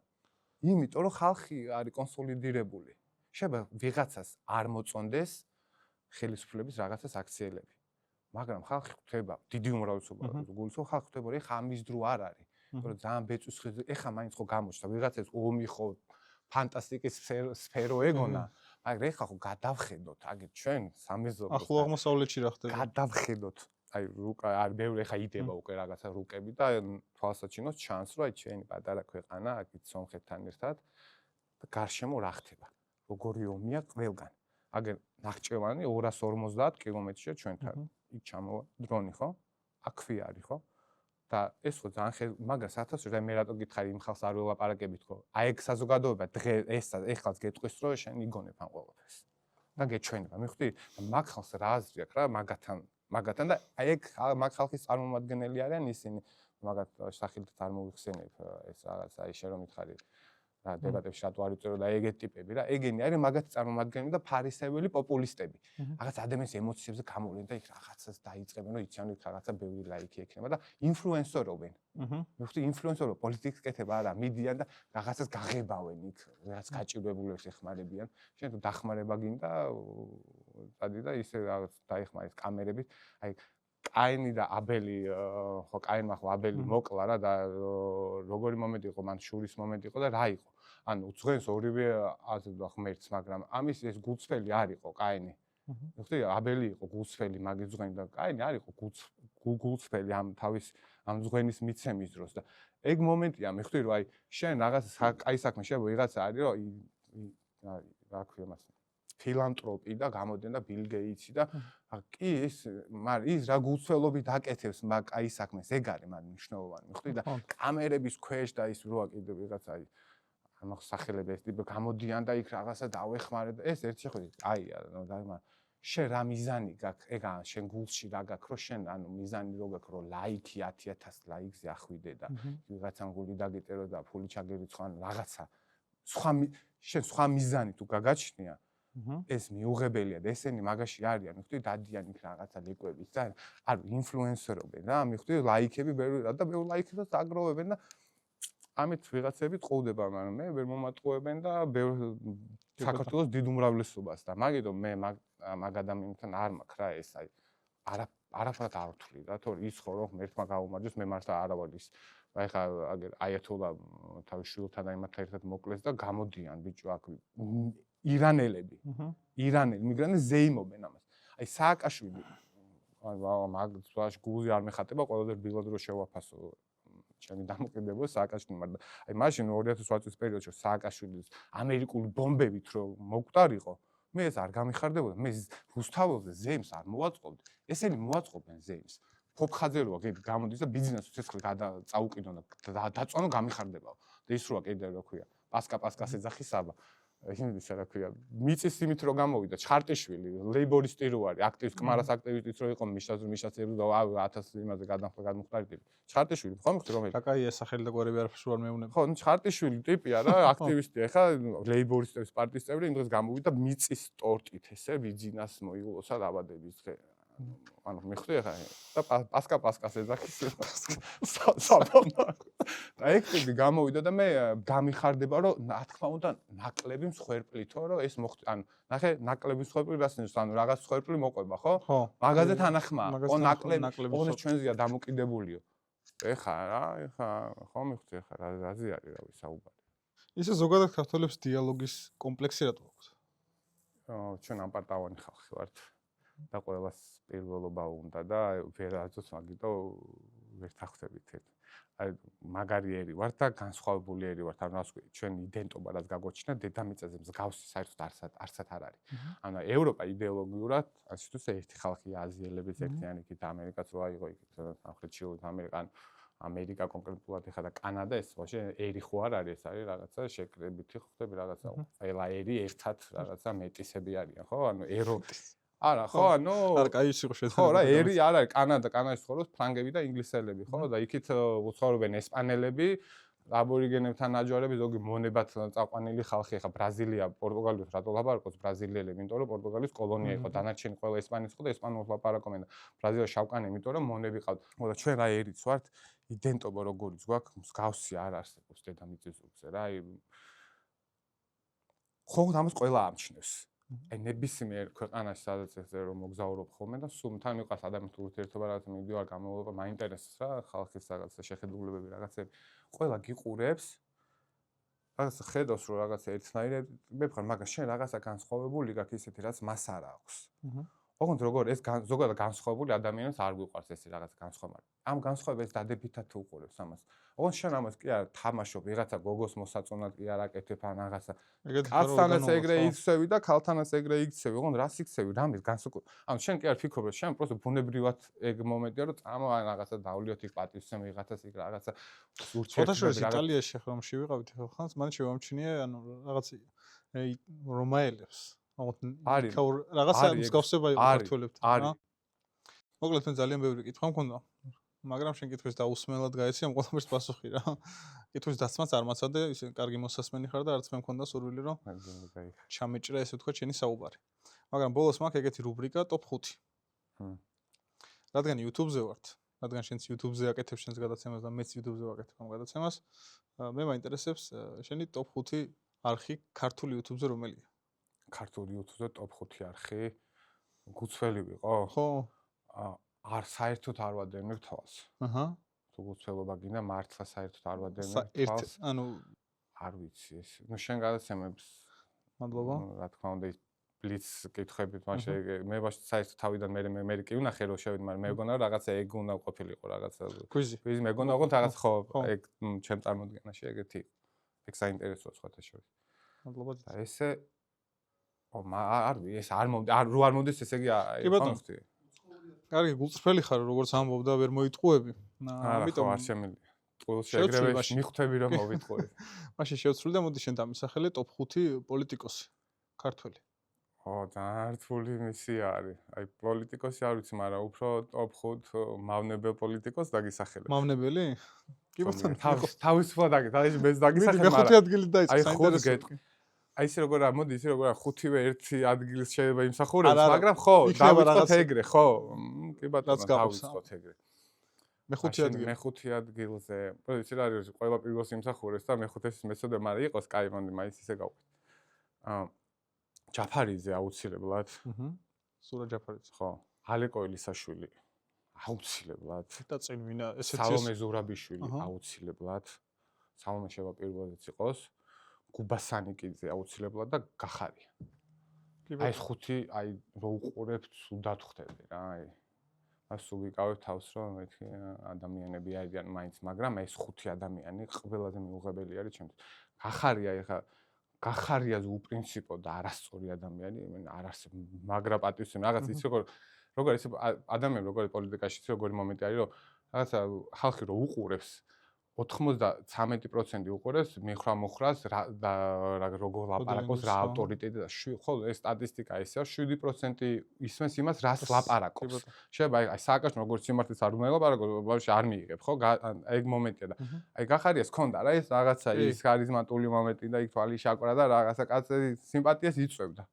იმიტომ რომ ხალხი არის კონსოლიდირებული. შეიძლება ვიღაცას არ მოწონდეს ხელისუფლების რაღაცას აქციელები. მაგრამ ხალხი ხვდება დიდი უმრავლესობა გულისხმობს ხალხი ხვდება რომ ეხა ამის დრო არ არის იმიტომ რომ ძალიან ბეწვის ხედი ეხა მაინც ხო გამოჩნდა ვიღაცას ომი ხო ფანტასტიკის სფერო ეგონა მაგრამ ეხა ხო გადავხედოთ აგეთ ჩვენ სამეზობლოს ახლო აღმოსავლეთში რა ხდება გადავხედოთ აი რუკა არ ბევრი ეხა იდება უკვე რაღაცა რუკები და თვალსაჩინოს ჩანს რომ აი ჩვენი პატარა ქვეყანა აქეთ სომხეთთან ერთად და გარშემო რა ხდება როგორი ომია ყველგან აგერ ნახჭევანი 250 კილომეტრია ჩვენთან იქ ჩამოვა დრონი ხო? აქვე არის ხო? და ეს ხო ძალიან მაგას 1000 მე რატო გითხარი იმ ხალხს არ ველაპარაკებით ხო? აი ეგ საზოგადოება დღე ეს ეხლაც გეტყვის რომ შენ იგონებ ამ ყველაფერს. და გეჩვენება. მიხვდი? მაგ ხალხს რა აზრი აქვს რა მაგათან და აი ეგ მაგ ხალხის წარმომადგენელი არიან ისინი მაგათ სახელით არ მოიხსენებ ეს რაღაც აი შენ რომ მითხარი რა დებატებში რატო არ უწერო და ეგეთ ტიპები რა ეგენი არის მაგათი წარმომადგენელი და ფარისეველი პოპულისტები რაღაც ადამიანის ემოციებზე გამოვლენ და იქ რაღაცას დაიწყებენ რომ იციან იქ რაღაცა ბევრი ლაიქი ექნება და ინფლუენსორობენ მიხვდი ინფლუენსორო პოლიტიკის კეთება არა მიდიან და რაღაცას გაღებავენ იქ რაღაც გაჭირვებულებს ეხმარებიან შენ თუ დახმარება გინდა წადი და ისე რაღაც დაეხმარეს კამერებით აი კაინი და აბელი ხო კაინმა ხო აბელი მოკლა რა და როგორი მომენტი იყო მან შურის მომენტი იყო და რა იყო ანუ უძღვენს ორივე აზრდა ღმერთს მაგრამ ამის ეს გულწრფელი არ იყო კაინი ხოთი აბელი იყო გულწრფელი მაგის ძღვენი და კაინი არ იყო გულწრფელი ამ თავის ამ ძღვენის მიცემის დროს და ეგ მომენტია მე ხვდი რომ აი შენ რაღაც კაი საქმე შეიძლება ვიღაცა არის რომ რა ქვია მას ფილანტროპი და გამოდიან და ბილ გეიტსი და კი ის მაგრამ ის რა გულწრფელობით აკეთებს მაგ აი საქმეს ეგ არის მაგ მნიშვნელოვანი მიხვდი და კამერების ქვეშ და ის როა კიდე ვიღაცა აი ამ სახელები ეს ტიპი გამოდიან და იქ რაღაცა დავეხმარე და ეს ერთი შეხვედრა აია და მაგრამ შენ რა მიზანი გაქვს ეგა შენ გულში რა გაქვს რომ შენ ანუ მიზანი რო გაქვს რომ ლაიქი 10000 ლაიქზე ახვიდე და ვიღაცამ გული დაგეტერო და ფული ჩაგერიცხო ან რაღაცა შენ სხვა მიზანი თუ გაგაჩნია ეს მიუღებელია და ესენი მაგაში არიან, მიხვდი, დადიან იქ რაღაცა ლეკვებით და არ ინფლუენსერობენ რა, მიხვდი, ლაიქები ბევრი და ბევრი ლაიქებს დაგროვებენ და ამით ვიღაცები ტყუდება, მაგრამ მე ვერ მომატყუებენ და ბევრ საქართველოს დიდ უმრავლესობას და მაგიტო მე მაგ ადამიანთან არ მაქვს რა ეს აი არაფრად არ ვთვლი რა, თორე ის ხო რომ ერთმა გაუმარჯოს მე მართლა არა ვარ ის აი ხა აგერ აიათოლა თავის შვილთან და იმათთან ერთად მოკლეს და გამოდიან ბიჭო აქ ირანელები მიგრანტები ზეიმობენ ამას აი სააკაშვილი მაგ ზვაში გულზე არ მეხატება ყველაზე ბილად რო შევაფასო ჩემი დამოკიდებულება სააკაშვილი მაგრამ აი მაშინ 2008 წლის პერიოდში სააკაშვილის ამერიკული ბომბებით რო მოკვდარიყო მე ეს არ გამიხარდებოდა მე რუსთაველზე ზეიმს არ მოვაწყობდი ესენი მოაწყობენ ზეიმს ფოფხაძე როა გამოდის და ბიზნესს ცეცხლი წაუყიდონ და დაწვანო გამიხარდებაო და ის როა კიდე რა ქვია პასკას ეძახი საბა ისა რა ქვია, მიწის იმით რომ გამოვიდა ჩხარტიშვილი, ლეიბორისტი რო არის, აქტივისტ აქტივისტიც რო იყო მიშას 1000 იმაზე გადმოხტარი ტიპი. ჩხარტიშვილი, ხო მიხდი რომელი? კაკაია სახელი და გვარები არაფერს არ მეუბნება. ხო, ჩხარტიშვილი ტიპია რა, აქტივისტია, ხა ლეიბორისტების პარტიის წევრი, იმ დროს გამოვიდა მიწის ტორტით ესე ვიძინას მოიგულოსა დაბადების დღე. ანუ მიხდი ხა და პასკას ეძახის საბავშვო. და ეგ ტიპი გამოვიდა და მე გამიხარდება რომ რა თქმა უნდა ნაკლები მსხვერპლითო რომ ეს ანუ ნახე ნაკლები მსხვერპლი რას ნიშნავს ანუ რაღაც მსხვერპლი მოყვება ხო? მაგაზე თანახმაა. ო ნაკლები ოღონდ ჩვენზეა დამოკიდებულიო. ეხა რა, ეხა ხო მიხდი ეხა რაზე არის რავი საუბარი. ისე ზოგადად ქართველებს დიალოგის კომპლექსი რატო აქვს? ჩვენ ამპარტავანი ხალხი ვართ. და ყველას პირველობა უნდა და ვერაცოც მაგიტო ვერ თახვდებით ერთ. აი მაგარი ერი ვართ და განსხვავებული ერი ვართ. ანუ ასე ჩვენ იდენტობა რაც გაგოჩინა დედამიწაზე მსგავსი საერთოდ არცად არ არის. ანუ ევროპა იდეოლოგიურად ასე თუ ერთი ხალხი აზიელების ერთიანი იქით ამერიკაც რო აიღო იქით სამხრეთში ამერიკა კონკრეტულად ეხა და კანადა ეს ვაშე ერი ხო არ არის ეს არის რაღაცა შეკრებითი ხვდები რაღაცა ყველა ერი ერთად რაღაცა მეტისები არიან ხო ანუ არა ხო ანუ არა კაი ის იყო შეცდომა ხო რა ერი არ არის კანადაში ცხოვრობს ფრანგები და ინგლისელები ხო და იქით უცხოვრობენ ესპანელები აბორიგენებთან აჯვარები ზოგი მონებად წაყვანილი ხალხი ხა ბრაზილია პორტუგალიას რატო ლაპარაკობს ბრაზილიელები იმიტომ რომ პორტუგალიის კოლონია იყო დანარჩენი ყველა ესპანეთს ხო და ესპანურს ლაპარაკობენ და ბრაზილიაში შავკანი იმიტომ რომ მონები ყავთ ხო და ჩვენ რა ერიც ვართ იდენტობა როგორიც გვაქვს მსგავსი არ არსებობს დედამიწის ზურგზე რა აი ხო ამას ყველა ამჩნევს აი ნებისმიერ ქვეყანაში სადაც ესე რომ მოგზაურობ ხოლმე და სულ თან მიყავს ადამიანთა ურთიერთობა რაღაცა მივდივარ გამოვიდა მაინტერესებს რა ხალხის რაღაცა შეხედულებები რაღაცები ყველა გიყურებს რაღაცა ხედავს რომ რაღაცა ერთნაირად მე ვხარ მაგას შენ რაღაცა განსხვავებული გაქვს ისეთი რაც მას არ აქვს ოღონდ როგორ ეს ზოგადად განსხვავებული ადამიანებს არ გვიყვარს ეს რაღაც განსხვავება ამ განსხვავებას დადებითად უყურებს ამას ოღონდ შენ ამას კი არ თამაშობ ვიღაცა გოგოს მოსაწონად კი არ აკეთებ ან რაღაცა კაცთანაც ეგრე იქცევი და ქალთანაც ეგრე იქცევი ოღონდ რას იქცევი რამის ანუ შენ კი არ ფიქრობ შენ პროსტო ბუნებრივად ეგ მომენტია რომ წამო ან რაღაცა დავლიოთ იქ პატივცემ ვიღაცას იქ რაღაცა ურთიერთობები იტალიაში ხომში ვიყავით ხანს მან შევამჩნიე ანუ რაღაც რომაელებს არის რაღაცა მსგავსება იყო ქართველებთან რა მოკლედ მე ძალიან ბევრი კითხვა მქონდა მაგრამ შენ კითხვის დაუსმელად გაეცი ამ ყველაფერს პასუხი რა კითხვის დასმაც არ მაცადე ისე კარგი მოსასმენი ხარ და არც მე მქონდა სურვილი რომ ჩამეჭრა ესე ვთქვა ჩემი საუბარი მაგრამ ბოლოს მაქვს ეგეთი რუბრიკა ტოპ 5 რადგან YouTube-ზე ვართ რადგან შენც YouTube-ზე აკეთებ შენს გადაცემას და მეც YouTube-ზე ვაკეთებ ამ გადაცემას მე მაინტერესებს შენი ტოპ 5 არხი ქართული YouTube-ზე რომელია ქართული YouTube-ზე ტოპ 5 არხი გუცველი ვიყო ხო არ საერთოდ არ ვადევნებ თვალს. აჰა. თუ გუცველობა გინდა მართლა საერთოდ არ ვადევნებ თვალს. ანუ არ ვიცი ეს. ნუ შენ გადაცემებს. მადლობა. რა თქმა უნდა ის ბლიც კითხებით მაშინ მე ვაშ საერთოდ თავიდან მე კი ვნახე რომ შევედი, მაგრამ მე მგონა რაღაცა ეგ უნდა ყოფილიყო რაღაცა. კვიზი მეგონა ოღონდ რაღაც ხო ეგ ჩემ წარმოდგენაში ეგეთი. ეგ საინტერესოა სხვათა შორის. მადლობა. და ესე ეს არ მომდის ესე იგი ხომხდი. კარგი, გულწრფელი ხარ, როგორც ამბობდა, ვერ მოიტყუები. ამიტომ არ შემიძლია. ტყუილში ეგრევე მიხვდები რომ მოვიტყუები. მაშინ შევცვლი და მოდი შენ დამისახელე ტოპ 5 პოლიტიკოსი ქართველი. ძალიან რთული მისია არის. აი პოლიტიკოსი არ ვიცი, მაგრამ უფრო ტოპ 5 მავნებელ პოლიტიკოს დაგისახელებ. მავნებელი? კი ბატონო, თავისუფლად დაგისახელებ, მე დაგისახელებ, მაგრამ მე 5 ადგილი დაიწყე, საინტერესოა. აი ისე როგორ მოდი ისე როგორ ხუთივე ერთი ადგილს შეიძლება იმსახურებს მაგრამ ხო დავიწყოთ ეგრე ხო კი ბატონო დავიწყოთ ეგრე მე 5 ადგილი მე 5 ადგილზე პროდიუსერ არის ყველა პირველს იმსახურებს და მე 5-ის მეცოდე მაგრამ იყოს კაი მომდი მაინც ისე გავყვეთ ჯაფარიძე აუცილებლად სურა ჯაფარიძე ხო ალეკო ილისაშვილი აუცილებლად და წინ ვინა ესეც სალომე ზურაბიშვილი აუცილებლად სალომე შევა პირველიც იყოს გუბასანიკიძე აუცილებლად და გახარია. აი ეს 5 აი რო უყურებთ სუდად ხვდები რა აი. მას უვიკავებ თავს რომ მეთქი ადამიანები არიან მაინც, მაგრამ ეს 5 ადამიანი ყველაზე მიუღებელი არის ჩემთვის. გახარია ეხა გახარიაზე უპრინციპო და არასწორი ადამიანი, არ არსებობს მაგრა პატივცემი რაღაც ის როგორ ის ადამიანი როგორი პოლიტიკაში როგორი მომენტი არის რომ რაღაცა ხალხი რო უყურებს 93% უყურებს მიხრა-მუხრას და როგორ ლაპარაკობს, რა ავტორიტეტი და ხოლო ეს სტატისტიკა ისეა 7% ისმენს იმას, რას ლაპარაკობს. შეიძლება აი სააკაშო როგორც სიმართლეს არ უნდა ლაპარაკოს, ბავშვი არ მიიღებ, ხო? ეგ მომენტია და აი გახარიას ქონდა რა ეს რაღაცა ის ქარიზმატული მომენტი და იქ თვალი შაკვრა და რაღაცა კაცი სიმპათიას იწვევდა.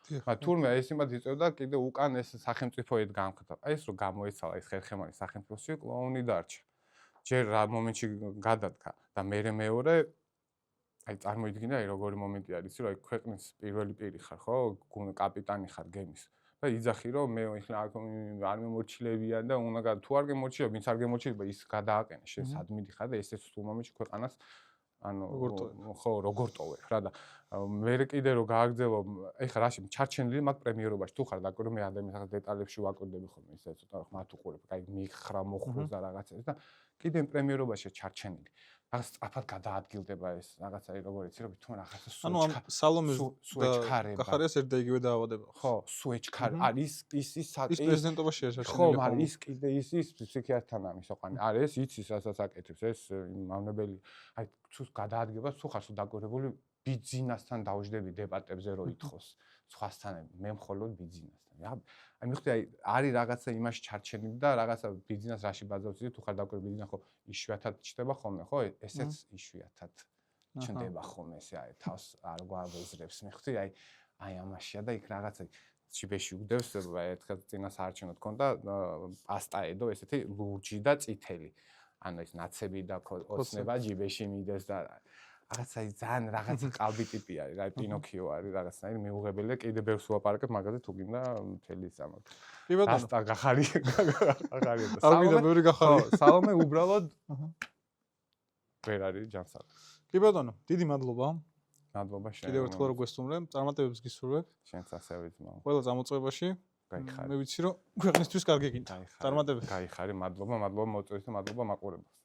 მაგრამ თურმე ეს სიმპათია იწვევდა კიდე უკან ეს სახელმწიფოეთ გამხდა. აი ეს რო გამოეცალა ეს ხერხემალი სახელმწიფოსი კლოუნი დარჩა. ჯერ რა მომენტში გადადგა და მეორე აი წარმოიდგინე აი როგორი მომენტი არის იცი რომ აი ქვეყნის პირველი პირი ხარ ხო კაპიტანი ხარ გემის და იძახი რომ მე ახლა არ მემორჩილებიან და უნდა თუ არ გემორჩილებ ვინც არ გემორჩილება ის გადააყენე შენ სად მიდიხარ და ესეც თუ მომენტში ქვეყანას ანუ ხო როგორ ტოვებ რა და მე კიდე რო გააგრძელო ეხლა რაში ჩარჩენილი მაგ პრემიერობაში თუ ხარ დაკვირვე მე ადამიანს დეტალებში ვაკვირდები ხოლმე ისე ცოტა ხმათ უყურებ კაი მიხრა მოხროს და რაღაცას და კიდე პრემიერობაში ჩარჩენილი რაღაც სწრაფად გადაადგილდება ეს რაღაცა როგორ იცი რომ თვითონ რაღაცა ანუ ამ სალომეს და გახარიას ერთ და იგივე დაავადება ხო სუეჩქარი არის ის ის პრეზიდენტობაში ერთად ხო მაგრამ ის კიდე ის ფსიქიატრთან ამის ოყანი არის იცის რასაც აკეთებს ეს მავნებელი აი თუ გადაადგილება თუ ხარ დაკვირვებული ბიძინასთან დავждები დებატებზე რო ითხოვს სხვასთან მე მხოლოდ ბიძინასთან აი მიხდი აი არის რაღაცა იმაში ჩარჩენილი და რაღაცა ბიძინას რაში ბაზავს თუ ხარ დაკვირვებული ბიძინა ხო იშვიათად ჩდება ხოლმე ხო ესეც იშვიათად ჩნდება ხოლმე ესე აი თავს არ გვაბეზრებს მიხდი აი ამაშია და იქ რაღაცა ჩიბეში უგდევს ერთხელ წინა საარჩევნოდ ქონდა პასტაედო ესეთი ლურჯი და წითელი ანუ ეს ნაცები და ოცნება ჯიბეში მიდეს და რაღაცა ძალიან რაღაცა ყალბი ტიპი არის რა პინოქიო არის რაღაცნაირი მიუღებელი და კიდე ბევრს ვაპარაკებ მაგაზე თუ გინდა მთელი სამად კი ბატონო დასტა გახარი არ გინდა ბევრი გახარი სალომე უბრალოდ ვერ არის ჯანსაღი კი ბატონო დიდი მადლობა მადლობა შენ კიდევ ერთხელ რო გვესტუმრე წარმატებებს გისურვებ შენც ასევე ძმაო ყველა წამოწევაში გაიხარე მე ვიცი რომ ქვეყნისთვის კარგი გინდა წარმატებები გაიხარე მადლობა მოწვევით და მადლობა მაყურებელს